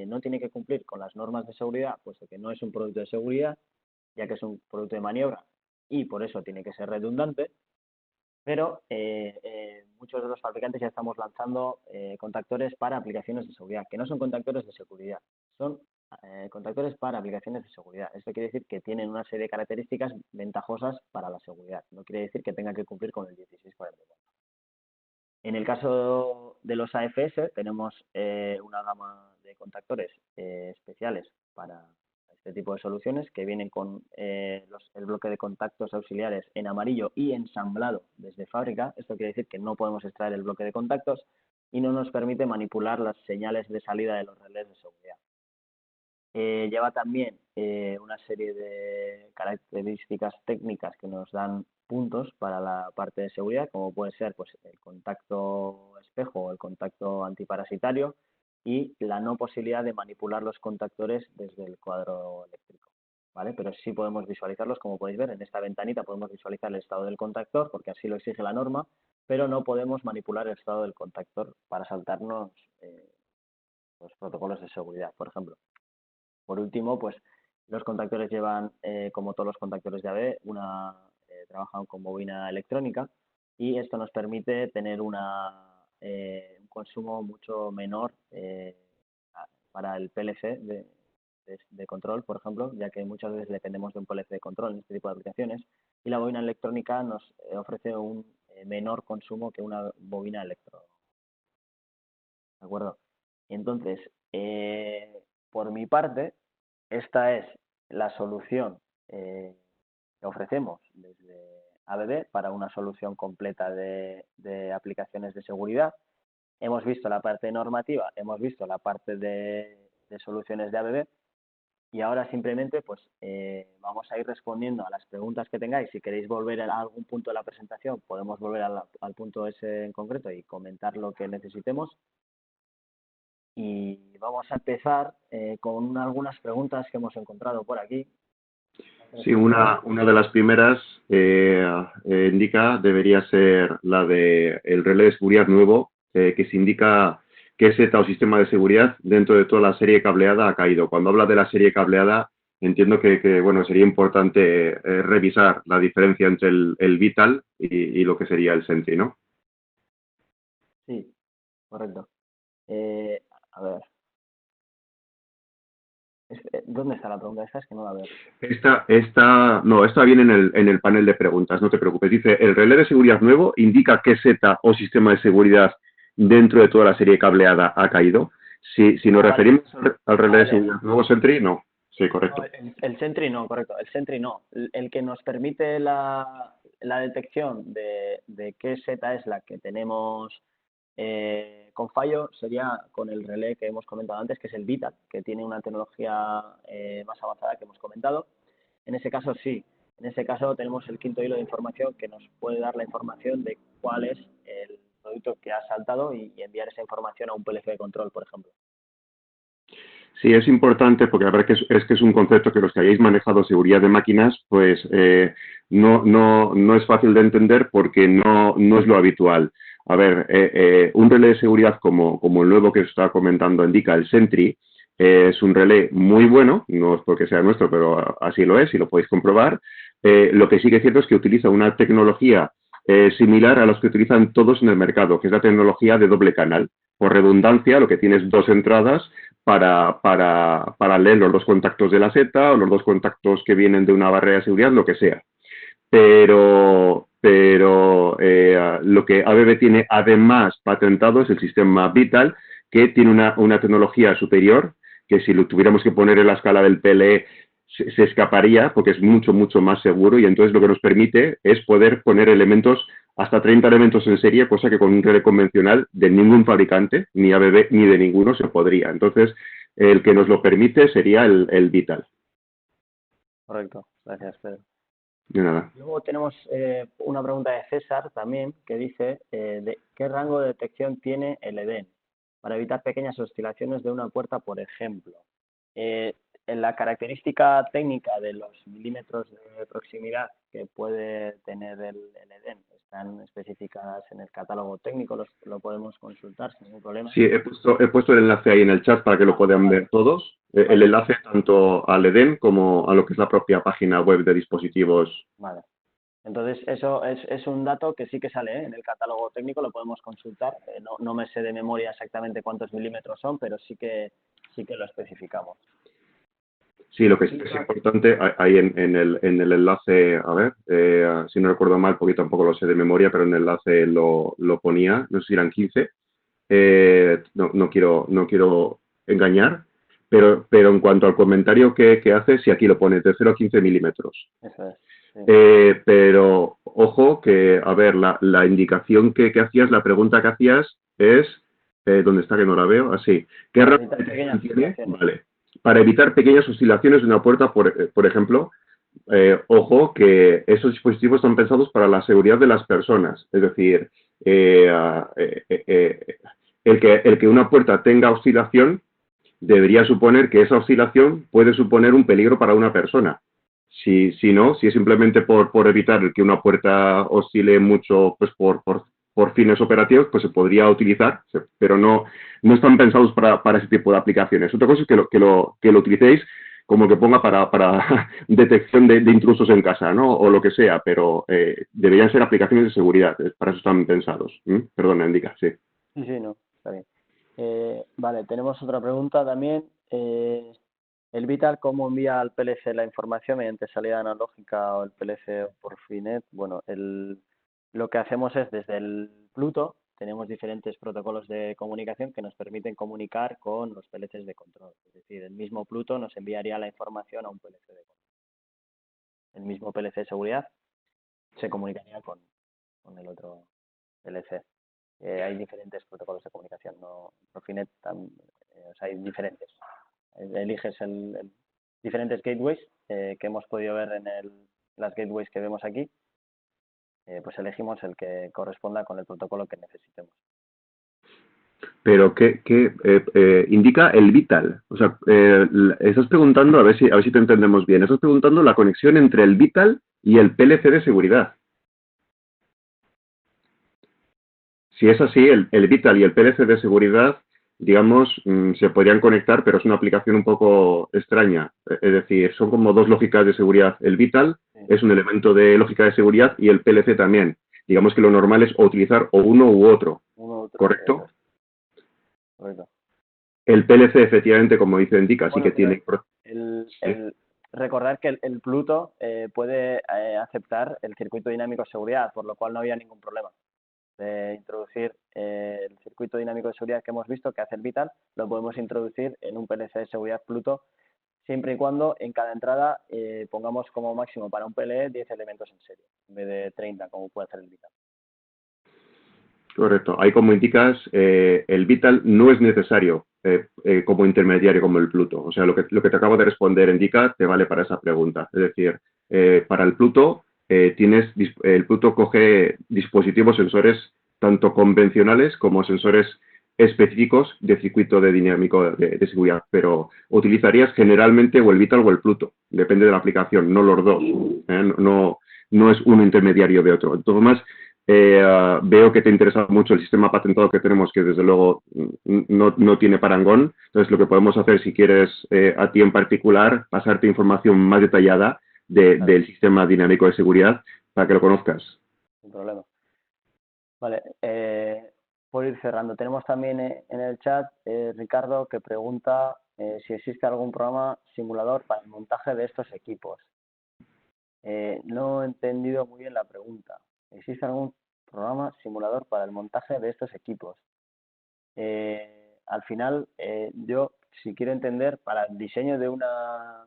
no tiene que cumplir con las normas de seguridad, puesto que no es un producto de seguridad, ya que es un producto de maniobra y por eso tiene que ser redundante. Pero muchos de los fabricantes ya estamos lanzando contactores para aplicaciones de seguridad, que no son contactores de seguridad, son contactores para aplicaciones de seguridad. Esto quiere decir que tienen una serie de características ventajosas para la seguridad. No quiere decir que tengan que cumplir con el 1644. En el caso de los AFS, tenemos una gama de contactores especiales para este tipo de soluciones, que vienen con el bloque de contactos auxiliares en amarillo y ensamblado desde fábrica. Esto quiere decir que no podemos extraer el bloque de contactos y no nos permite manipular las señales de salida de los relés de seguridad. Lleva también una serie de características técnicas que nos dan puntos para la parte de seguridad, como puede ser pues el contacto espejo o el contacto antiparasitario, y la no posibilidad de manipular los contactores desde el cuadro eléctrico, ¿vale? Pero sí podemos visualizarlos, como podéis ver en esta ventanita podemos visualizar el estado del contactor, porque así lo exige la norma, pero no podemos manipular el estado del contactor para saltarnos los protocolos de seguridad, por ejemplo. Por último, pues los contactores llevan, como todos los contactores de ABB, trabajan con bobina electrónica, y esto nos permite tener una un consumo mucho menor para el PLC de control, por ejemplo, ya que muchas veces dependemos de un PLC de control en este tipo de aplicaciones, y la bobina electrónica nos ofrece un menor consumo que una bobina electro. ¿De acuerdo? Entonces, por mi parte, esta es la solución que ofrecemos desde ABB para una solución completa de aplicaciones de seguridad. Hemos visto la parte normativa, hemos visto la parte de soluciones de ABB y ahora simplemente pues vamos a ir respondiendo a las preguntas que tengáis. Si queréis volver a algún punto de la presentación, podemos volver al punto ese en concreto y comentar lo que necesitemos. Y vamos a empezar con algunas preguntas que hemos encontrado por aquí. Sí, una de las primeras indica, debería ser la de el relé de seguridad nuevo, que se indica qué seta o sistema de seguridad dentro de toda la serie cableada ha caído. Cuando habla de la serie cableada, entiendo que bueno, sería importante revisar la diferencia entre el Vital y lo que sería el Sentry, ¿no? Sí, correcto. A ver. ¿Dónde está la pregunta? Esta es que no la veo. Esta viene en el panel de preguntas, no te preocupes. Dice, el relé de seguridad nuevo indica qué seta o sistema de seguridad dentro de toda la serie cableada ha caído. Si nos referimos al relé de seguridad nuevo Sentry, no. Sí, correcto. No, el Sentry no, correcto. El Sentry no. El que nos permite la detección de qué seta es la que tenemos con fallo sería con el relé que hemos comentado antes, que es el Vital, que tiene una tecnología más avanzada que hemos comentado. En ese caso sí, en ese caso tenemos el quinto hilo de información que nos puede dar la información de cuál es el producto que ha saltado y enviar esa información a un PLC de control, por ejemplo. Sí, es importante porque la verdad que es un concepto que los que hayáis manejado seguridad de máquinas, pues no es fácil de entender porque no es lo habitual. A ver, un relé de seguridad como el nuevo que os estaba comentando indica, el Sentry, es un relé muy bueno, no es porque sea nuestro, pero así lo es y lo podéis comprobar. Lo que sí que es cierto es que utiliza una tecnología similar a los que utilizan todos en el mercado, que es la tecnología de doble canal. Por redundancia, lo que tienes dos entradas para leer los dos contactos de la seta o los dos contactos que vienen de una barrera de seguridad, lo que sea. Pero lo que ABB tiene además patentado es el sistema Vital, que tiene una tecnología superior, que si lo tuviéramos que poner en la escala del PLE se escaparía porque es mucho, mucho más seguro y entonces lo que nos permite es poder poner elementos, hasta 30 elementos en serie, cosa que con un relé convencional de ningún fabricante, ni ABB ni de ninguno, se podría. Entonces, el que nos lo permite sería el Vital. Correcto, gracias, Pedro. De nada. Luego tenemos una pregunta de César también que dice de qué rango de detección tiene el EDEN para evitar pequeñas oscilaciones de una puerta, por ejemplo. En la característica técnica de los milímetros de proximidad que puede tener el EDEN están especificadas en el catálogo técnico, lo podemos consultar sin ningún problema. Sí, he puesto el enlace ahí en el chat para que lo puedan ver todos. Vale. El enlace tanto al EDEN como a lo que es la propia página web de dispositivos. Vale. Entonces, eso es un dato que sí que sale en el catálogo técnico, lo podemos consultar. No me sé de memoria exactamente cuántos milímetros son, pero sí que lo especificamos. Sí, lo que sí es importante, ahí en el enlace, a ver, si no recuerdo mal, porque tampoco lo sé de memoria, pero en el enlace lo ponía, no sé si eran 15, no quiero engañar, pero en cuanto al comentario que hace, sí, aquí lo pone, de 0 a 15 milímetros. Eso es. Sí. Pero, ojo, que, a ver, la indicación que hacías, la pregunta que hacías es, ¿dónde está que no la veo? Así, ¿qué rango de detección tiene? Vale. Para evitar pequeñas oscilaciones de una puerta, por ejemplo, ojo que esos dispositivos están pensados para la seguridad de las personas. Es decir, el que una puerta tenga oscilación debería suponer que esa oscilación puede suponer un peligro para una persona. Si es simplemente por evitar que una puerta oscile mucho pues por fines operativos, pues se podría utilizar, pero no están pensados para ese tipo de aplicaciones. Otra cosa es que lo utilicéis como que ponga para detección de intrusos en casa, ¿no? O lo que sea, pero deberían ser aplicaciones de seguridad, para eso están pensados. Perdona, indica, sí. Sí, sí, no, está bien. Vale, tenemos otra pregunta también. ¿El Vital cómo envía al PLC la información mediante salida analógica o el PLC o por Finet? Bueno, lo que hacemos es desde el Pluto tenemos diferentes protocolos de comunicación que nos permiten comunicar con los PLCs de control. Es decir, el mismo Pluto nos enviaría la información a un PLC de control. El mismo PLC de seguridad se comunicaría con el otro PLC. Hay diferentes protocolos de comunicación, no Profinet, o sea, hay diferentes. Eliges diferentes gateways que hemos podido ver en las gateways que vemos aquí, pues elegimos el que corresponda con el protocolo que necesitemos. Pero ¿qué indica el Vital? O sea, estás preguntando, a ver si te entendemos bien, estás preguntando la conexión entre el Vital y el PLC de seguridad. Si es así, el Vital y el PLC de seguridad, digamos, se podrían conectar, pero es una aplicación un poco extraña. Es decir, son como dos lógicas de seguridad. El Vital es un elemento de lógica de seguridad y el PLC también. Digamos que lo normal es utilizar o uno u otro. ¿Correcto? Correcto. El PLC, efectivamente, como dice indica, sí que tiene... Recordar que el Pluto puede aceptar el circuito dinámico de seguridad, por lo cual no había ningún problema de introducir el circuito dinámico de seguridad que hemos visto, que hace el Vital, lo podemos introducir en un PLC de seguridad Pluto, siempre y cuando en cada entrada pongamos como máximo para un PLE 10 elementos en serie, en vez de 30, como puede hacer el Vital. Correcto. Ahí, como indicas, el Vital no es necesario como intermediario como el Pluto. O sea, lo que te acabo de responder, indica, te vale para esa pregunta. Es decir, para el Pluto, el Pluto coge dispositivos sensores tanto convencionales como sensores específicos de circuito de dinámico de seguridad, pero utilizarías generalmente o el Vital o el Pluto, depende de la aplicación, no los dos. No es uno intermediario de otro. Entonces, veo que te interesa mucho el sistema patentado que tenemos, que desde luego no tiene parangón. Entonces, lo que podemos hacer, si quieres, a ti en particular, pasarte información más detallada del sistema dinámico de seguridad para que lo conozcas. Sin problema. Vale, por ir cerrando, tenemos también en el chat Ricardo, que pregunta si existe algún programa simulador para el montaje de estos equipos. No he entendido muy bien la pregunta. ¿Existe algún programa simulador para el montaje de estos equipos? Al final, yo, si quiero entender, para el diseño de una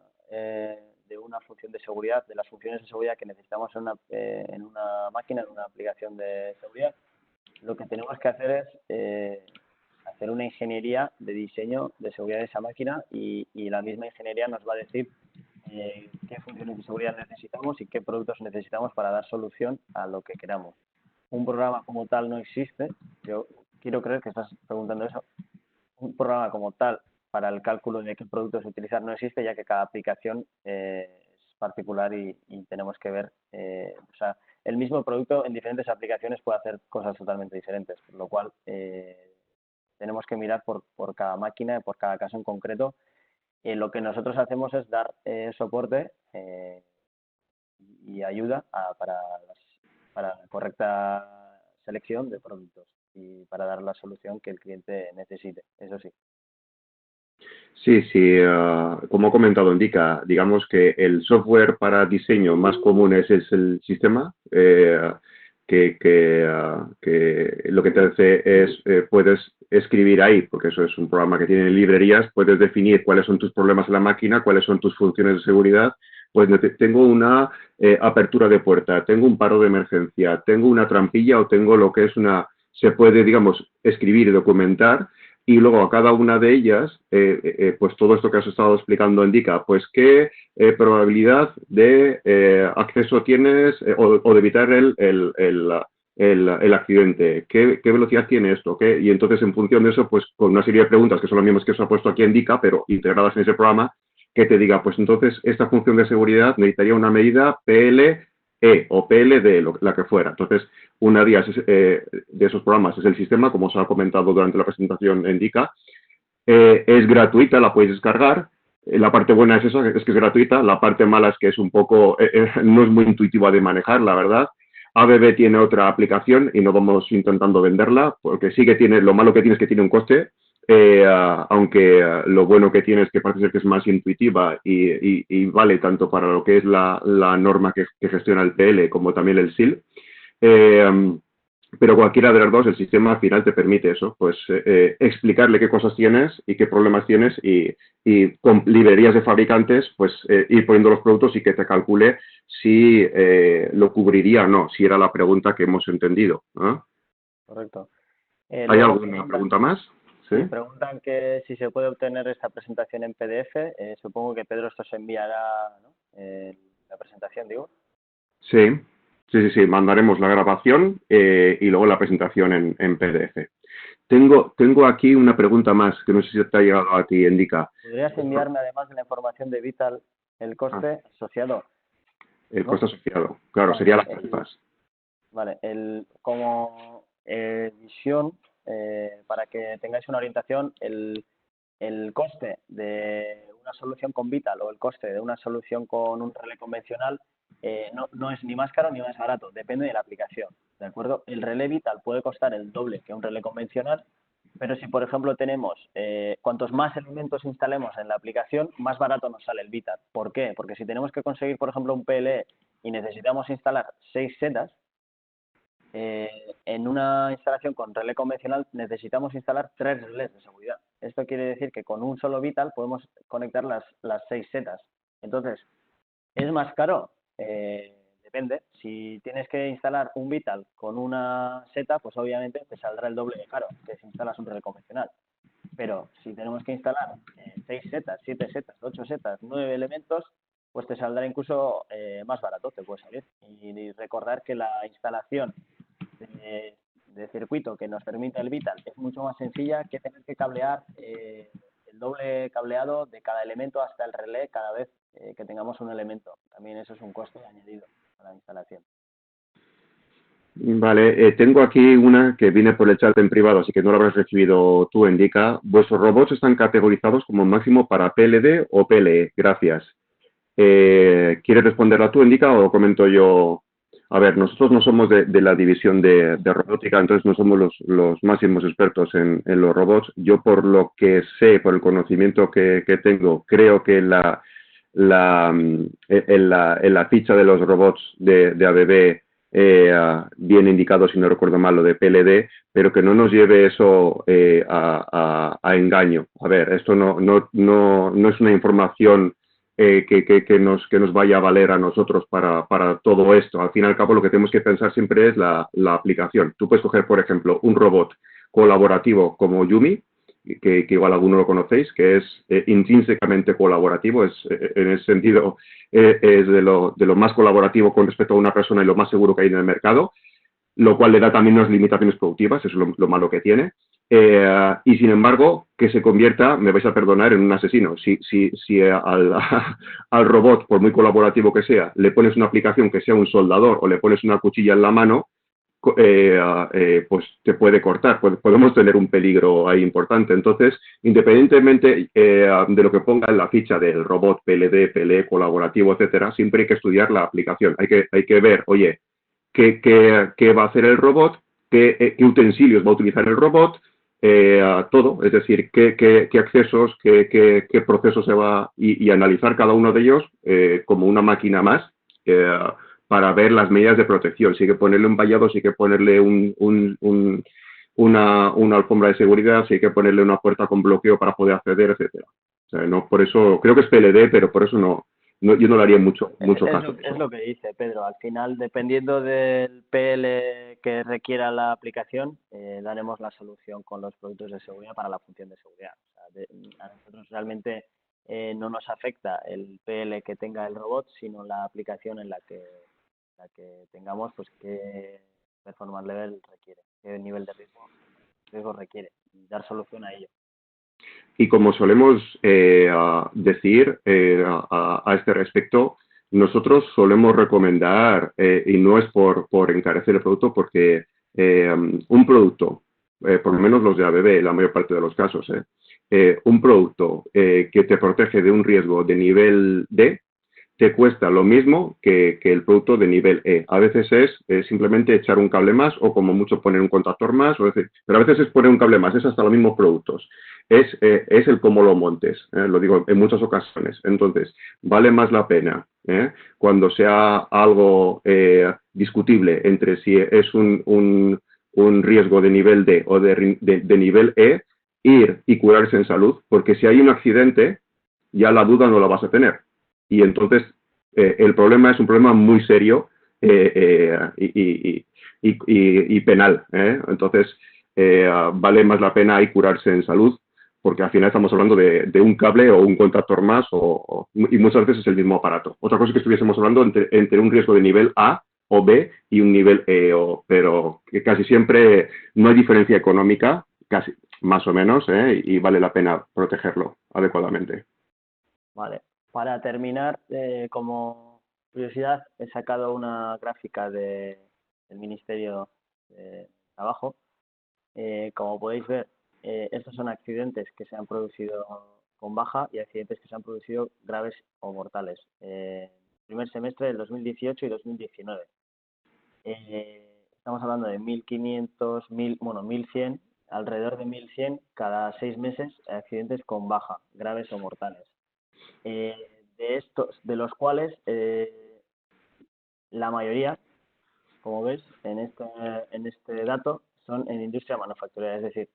función de seguridad, de las funciones de seguridad que necesitamos en una máquina, en una aplicación de seguridad, lo que tenemos que hacer es hacer una ingeniería de diseño de seguridad de esa máquina y la misma ingeniería nos va a decir qué funciones de seguridad necesitamos y qué productos necesitamos para dar solución a lo que queramos. Un programa como tal no existe. Yo quiero creer que estás preguntando eso. Un programa como tal para el cálculo de qué productos utilizar no existe, ya que cada aplicación es particular y tenemos que ver, o sea, el mismo producto en diferentes aplicaciones puede hacer cosas totalmente diferentes, por lo cual tenemos que mirar por cada máquina, por cada caso en concreto. Lo que nosotros hacemos es dar soporte y ayuda para la correcta selección de productos y para dar la solución que el cliente necesite, eso sí. Sí, como he comentado, indica, digamos que el software para diseño más común es el sistema, que lo que te hace es, puedes escribir ahí, porque eso es un programa que tiene librerías, puedes definir cuáles son tus problemas en la máquina, cuáles son tus funciones de seguridad. Pues tengo una apertura de puerta, tengo un paro de emergencia, tengo una trampilla o tengo lo que es se puede, digamos, escribir y documentar. Y luego a cada una de ellas, pues todo esto que has estado explicando indica, pues qué probabilidad de acceso tienes o de evitar el accidente, qué velocidad tiene esto, y entonces en función de eso, pues con una serie de preguntas que son las mismas que se ha puesto aquí indica, pero integradas en ese programa, que te diga, pues entonces esta función de seguridad necesitaría una medida PLE o PLD, la que fuera. Entonces, una de esos programas es el sistema, como os ha comentado durante la presentación indica. Es gratuita, la podéis descargar. La parte buena es esa, es que es gratuita. La parte mala es que es un poco, no es muy intuitiva de manejar, la verdad. ABB tiene otra aplicación y no vamos intentando venderla, porque sí que tiene, lo malo que tiene es que tiene un coste, aunque lo bueno que tiene es que parece ser que es más intuitiva y vale tanto para lo que es la norma que gestiona el PL como también el SIL. Pero cualquiera de las dos, el sistema al final te permite eso, pues explicarle qué cosas tienes y qué problemas tienes y con librerías de fabricantes, pues ir poniendo los productos y que te calcule si lo cubriría o no, si era la pregunta que hemos entendido, ¿no? Correcto. ¿Hay Luego alguna pregunta más? Sí. sí, preguntan que si se puede obtener esta presentación en PDF. Supongo que Pedro esto se enviará, ¿no? La presentación, digo. Sí, sí, sí, sí, mandaremos la grabación y luego la presentación en PDF. Tengo aquí una pregunta más que no sé si te ha llegado a ti, Indica. ¿Podrías enviarme, además de la información de Vital, el coste asociado? El ¿No? coste asociado, claro, Vale, sería las tarifas. Vale, como visión, para que tengáis una orientación, el coste de una solución con Vital o el coste de una solución con un relé convencional no es ni más caro ni más barato, depende de la aplicación, ¿de acuerdo? El relé Vital puede costar el doble que un relé convencional, pero si, por ejemplo, tenemos cuantos más elementos instalemos en la aplicación, más barato nos sale el Vital. ¿Por qué? Porque si tenemos que conseguir, por ejemplo, un PLE y necesitamos instalar 6 setas, en una instalación con relé convencional necesitamos instalar 3 relés de seguridad. Esto quiere decir que con un solo Vital podemos conectar las 6 setas. Entonces, ¿es más caro? Depende. Si tienes que instalar un Vital con una seta, pues obviamente te saldrá el doble de caro que si instalas un relé convencional. Pero si tenemos que instalar 6 setas, 7 setas, 8 setas, 9 elementos, pues te saldrá incluso más barato, te puede salir. Y recordar que la instalación de circuito que nos permite el Vital es mucho más sencilla que tener que cablear el doble cableado de cada elemento hasta el relé cada vez que tengamos un elemento. También eso es un coste añadido a la instalación. Vale, tengo aquí una que viene por el chat en privado, así que no la habrás recibido tú, Indica. ¿Vuestros robots están categorizados como máximo para PLD o PLE? Gracias. ¿Quieres responderla tú, Indica, o comento yo? A ver, nosotros no somos de la división de robótica, entonces no somos los máximos expertos en los robots. Yo, por lo que sé, por el conocimiento que tengo, creo que en la ficha de los robots de ABB viene indicado, si no recuerdo mal, lo de PLD, pero que no nos lleve eso a engaño. A ver, esto no es una información que nos vaya a valer a nosotros para todo esto. Al fin y al cabo, lo que tenemos que pensar siempre es la aplicación. Tú puedes coger, por ejemplo, un robot colaborativo como Yumi, que igual alguno lo conocéis, que es intrínsecamente colaborativo, en ese sentido es de lo más colaborativo con respecto a una persona y lo más seguro que hay en el mercado, lo cual le da también unas limitaciones productivas, eso es lo malo que tiene. Y sin embargo, que se convierta, me vais a perdonar, en un asesino. Si al robot, por muy colaborativo que sea, le pones una aplicación que sea un soldador o le pones una cuchilla en la mano, pues te puede cortar, podemos tener un peligro ahí importante. Entonces, independientemente de lo que ponga en la ficha del robot PLD, PLE, colaborativo, etcétera, siempre hay que estudiar la aplicación. Hay que ver, oye, qué va a hacer el robot, qué utensilios va a utilizar el robot, todo, es decir, qué accesos, qué procesos se va y analizar cada uno de ellos como una máquina más para ver las medidas de protección. Si hay que ponerle un vallado, si hay que ponerle una alfombra de seguridad, si hay que ponerle una puerta con bloqueo para poder acceder, etcétera. O sea, no, por eso, creo que es PLD, pero por eso yo no le haría mucho caso. Es lo que dice Pedro. Al final, dependiendo del PL que requiera la aplicación, daremos la solución con los productos de seguridad para la función de seguridad. O sea, a nosotros realmente no nos afecta el PL que tenga el robot, sino la aplicación en la que tengamos, pues qué performance level requiere, qué nivel de riesgo requiere, y dar solución a ello. Y como solemos decir a este respecto, nosotros solemos recomendar, y no es por encarecer el producto, porque un producto, por lo menos los de ABB, la mayor parte de los casos, un producto que te protege de un riesgo de nivel D, te cuesta lo mismo que el producto de nivel E. A veces es simplemente echar un cable más o como mucho poner un contactor más, pero a veces es poner un cable más, es hasta los mismos productos. Es el cómo lo montes, lo digo en muchas ocasiones. Entonces, vale más la pena cuando sea algo discutible entre si es un riesgo de nivel D o de nivel E, ir y curarse en salud, porque si hay un accidente, ya la duda no la vas a tener. Y entonces el problema es un problema muy serio y penal. Entonces, vale más la pena ahí curarse en salud, porque al final estamos hablando de un cable o un contactor más y muchas veces es el mismo aparato. Otra cosa es que estuviésemos hablando entre un riesgo de nivel A o B y un nivel E, pero que casi siempre no hay diferencia económica, casi más o menos, y vale la pena protegerlo adecuadamente. Vale. Para terminar, como curiosidad, he sacado una gráfica del Ministerio de Trabajo. Como podéis ver, estos son accidentes que se han producido con baja y accidentes que se han producido graves o mortales. Primer semestre del 2018 y 2019. Estamos hablando de 1.500, 1.100, alrededor de 1.100 cada 6 meses accidentes con baja, graves o mortales. De estos, de los cuales la mayoría, como ves, en este dato, son en industria manufacturera. Es decir,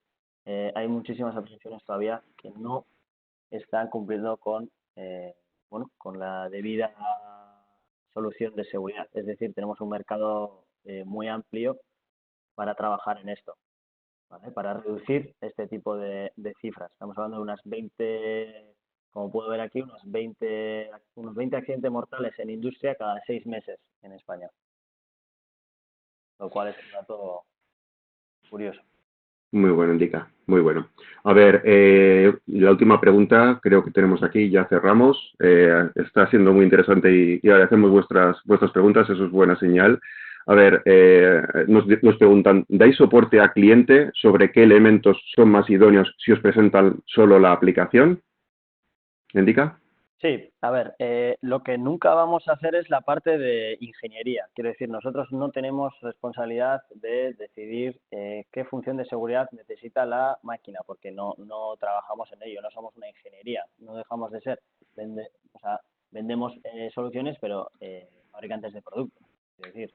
hay muchísimas aplicaciones todavía que no están cumpliendo con la debida solución de seguridad. Es decir, tenemos un mercado muy amplio para trabajar en esto, ¿vale? Para reducir este tipo de cifras. Estamos hablando de unas 20, como puedo ver aquí, unos 20 accidentes mortales en industria cada 6 meses en España, lo cual es un dato curioso. Muy bueno, Indica, muy bueno. A ver, la última pregunta creo que tenemos aquí, ya cerramos. Está siendo muy interesante y agradecemos vuestras preguntas, eso es buena señal. A ver, nos preguntan, ¿dais soporte a cliente sobre qué elementos son más idóneos si os presentan solo la aplicación? ¿Indica? Sí, a ver, lo que nunca vamos a hacer es la parte de ingeniería. Quiero decir, nosotros no tenemos responsabilidad de decidir qué función de seguridad necesita la máquina, porque no trabajamos en ello, no somos una ingeniería, no dejamos de ser. O sea, vendemos soluciones, pero fabricantes de productos. Es decir,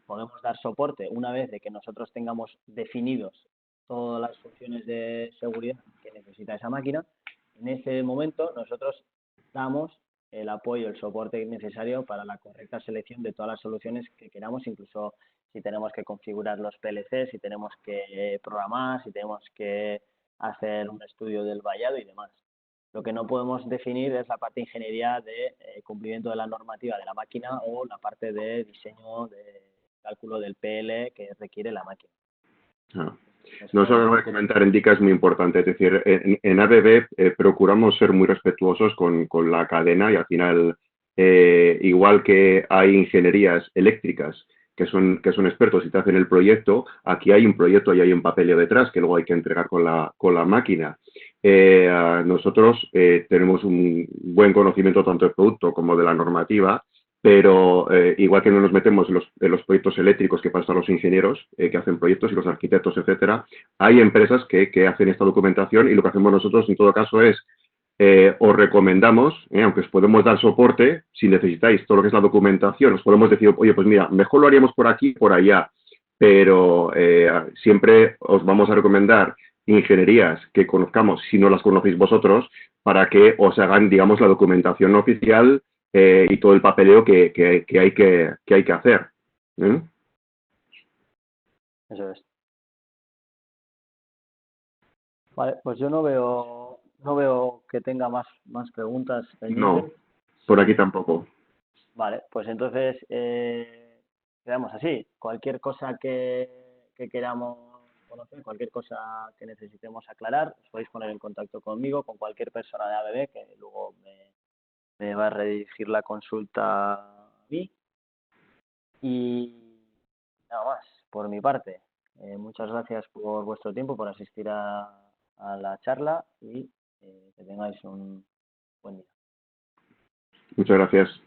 podemos dar soporte una vez de que nosotros tengamos definidos todas las funciones de seguridad que necesita esa máquina. En ese momento nosotros damos el apoyo, el soporte necesario para la correcta selección de todas las soluciones que queramos, incluso si tenemos que configurar los PLC, si tenemos que programar, si tenemos que hacer un estudio del vallado y demás. Lo que no podemos definir es la parte de ingeniería de cumplimiento de la normativa de la máquina o la parte de diseño de cálculo del PL que requiere la máquina. Ah. No, eso que voy a comentar, Indica, es muy importante. Es decir, en ABB procuramos ser muy respetuosos con la cadena y al final, igual que hay ingenierías eléctricas que son expertos y te hacen el proyecto, aquí hay un proyecto y hay un papeleo detrás que luego hay que entregar con la máquina. Nosotros tenemos un buen conocimiento tanto del producto como de la normativa, pero igual que no nos metemos en los proyectos eléctricos que pasan los ingenieros que hacen proyectos y los arquitectos, etcétera, hay empresas que hacen esta documentación y lo que hacemos nosotros en todo caso es os recomendamos, aunque os podemos dar soporte, si necesitáis todo lo que es la documentación, os podemos decir, oye, pues mira, mejor lo haríamos por aquí, por allá, pero siempre os vamos a recomendar ingenierías que conozcamos, si no las conocéis vosotros, para que os hagan, digamos, la documentación oficial y todo el papeleo que hay que hacer. ¿Eh? Eso es. Vale, pues yo no veo que tenga más preguntas pendientes. No, por aquí tampoco. Vale, pues entonces quedamos así. Cualquier cosa que queramos conocer, cualquier cosa que necesitemos aclarar, os podéis poner en contacto conmigo, con cualquier persona de ABB que luego me va a redirigir la consulta a mí. Y nada más, por mi parte. Muchas gracias por vuestro tiempo, por asistir a la charla y que tengáis un buen día. Muchas gracias.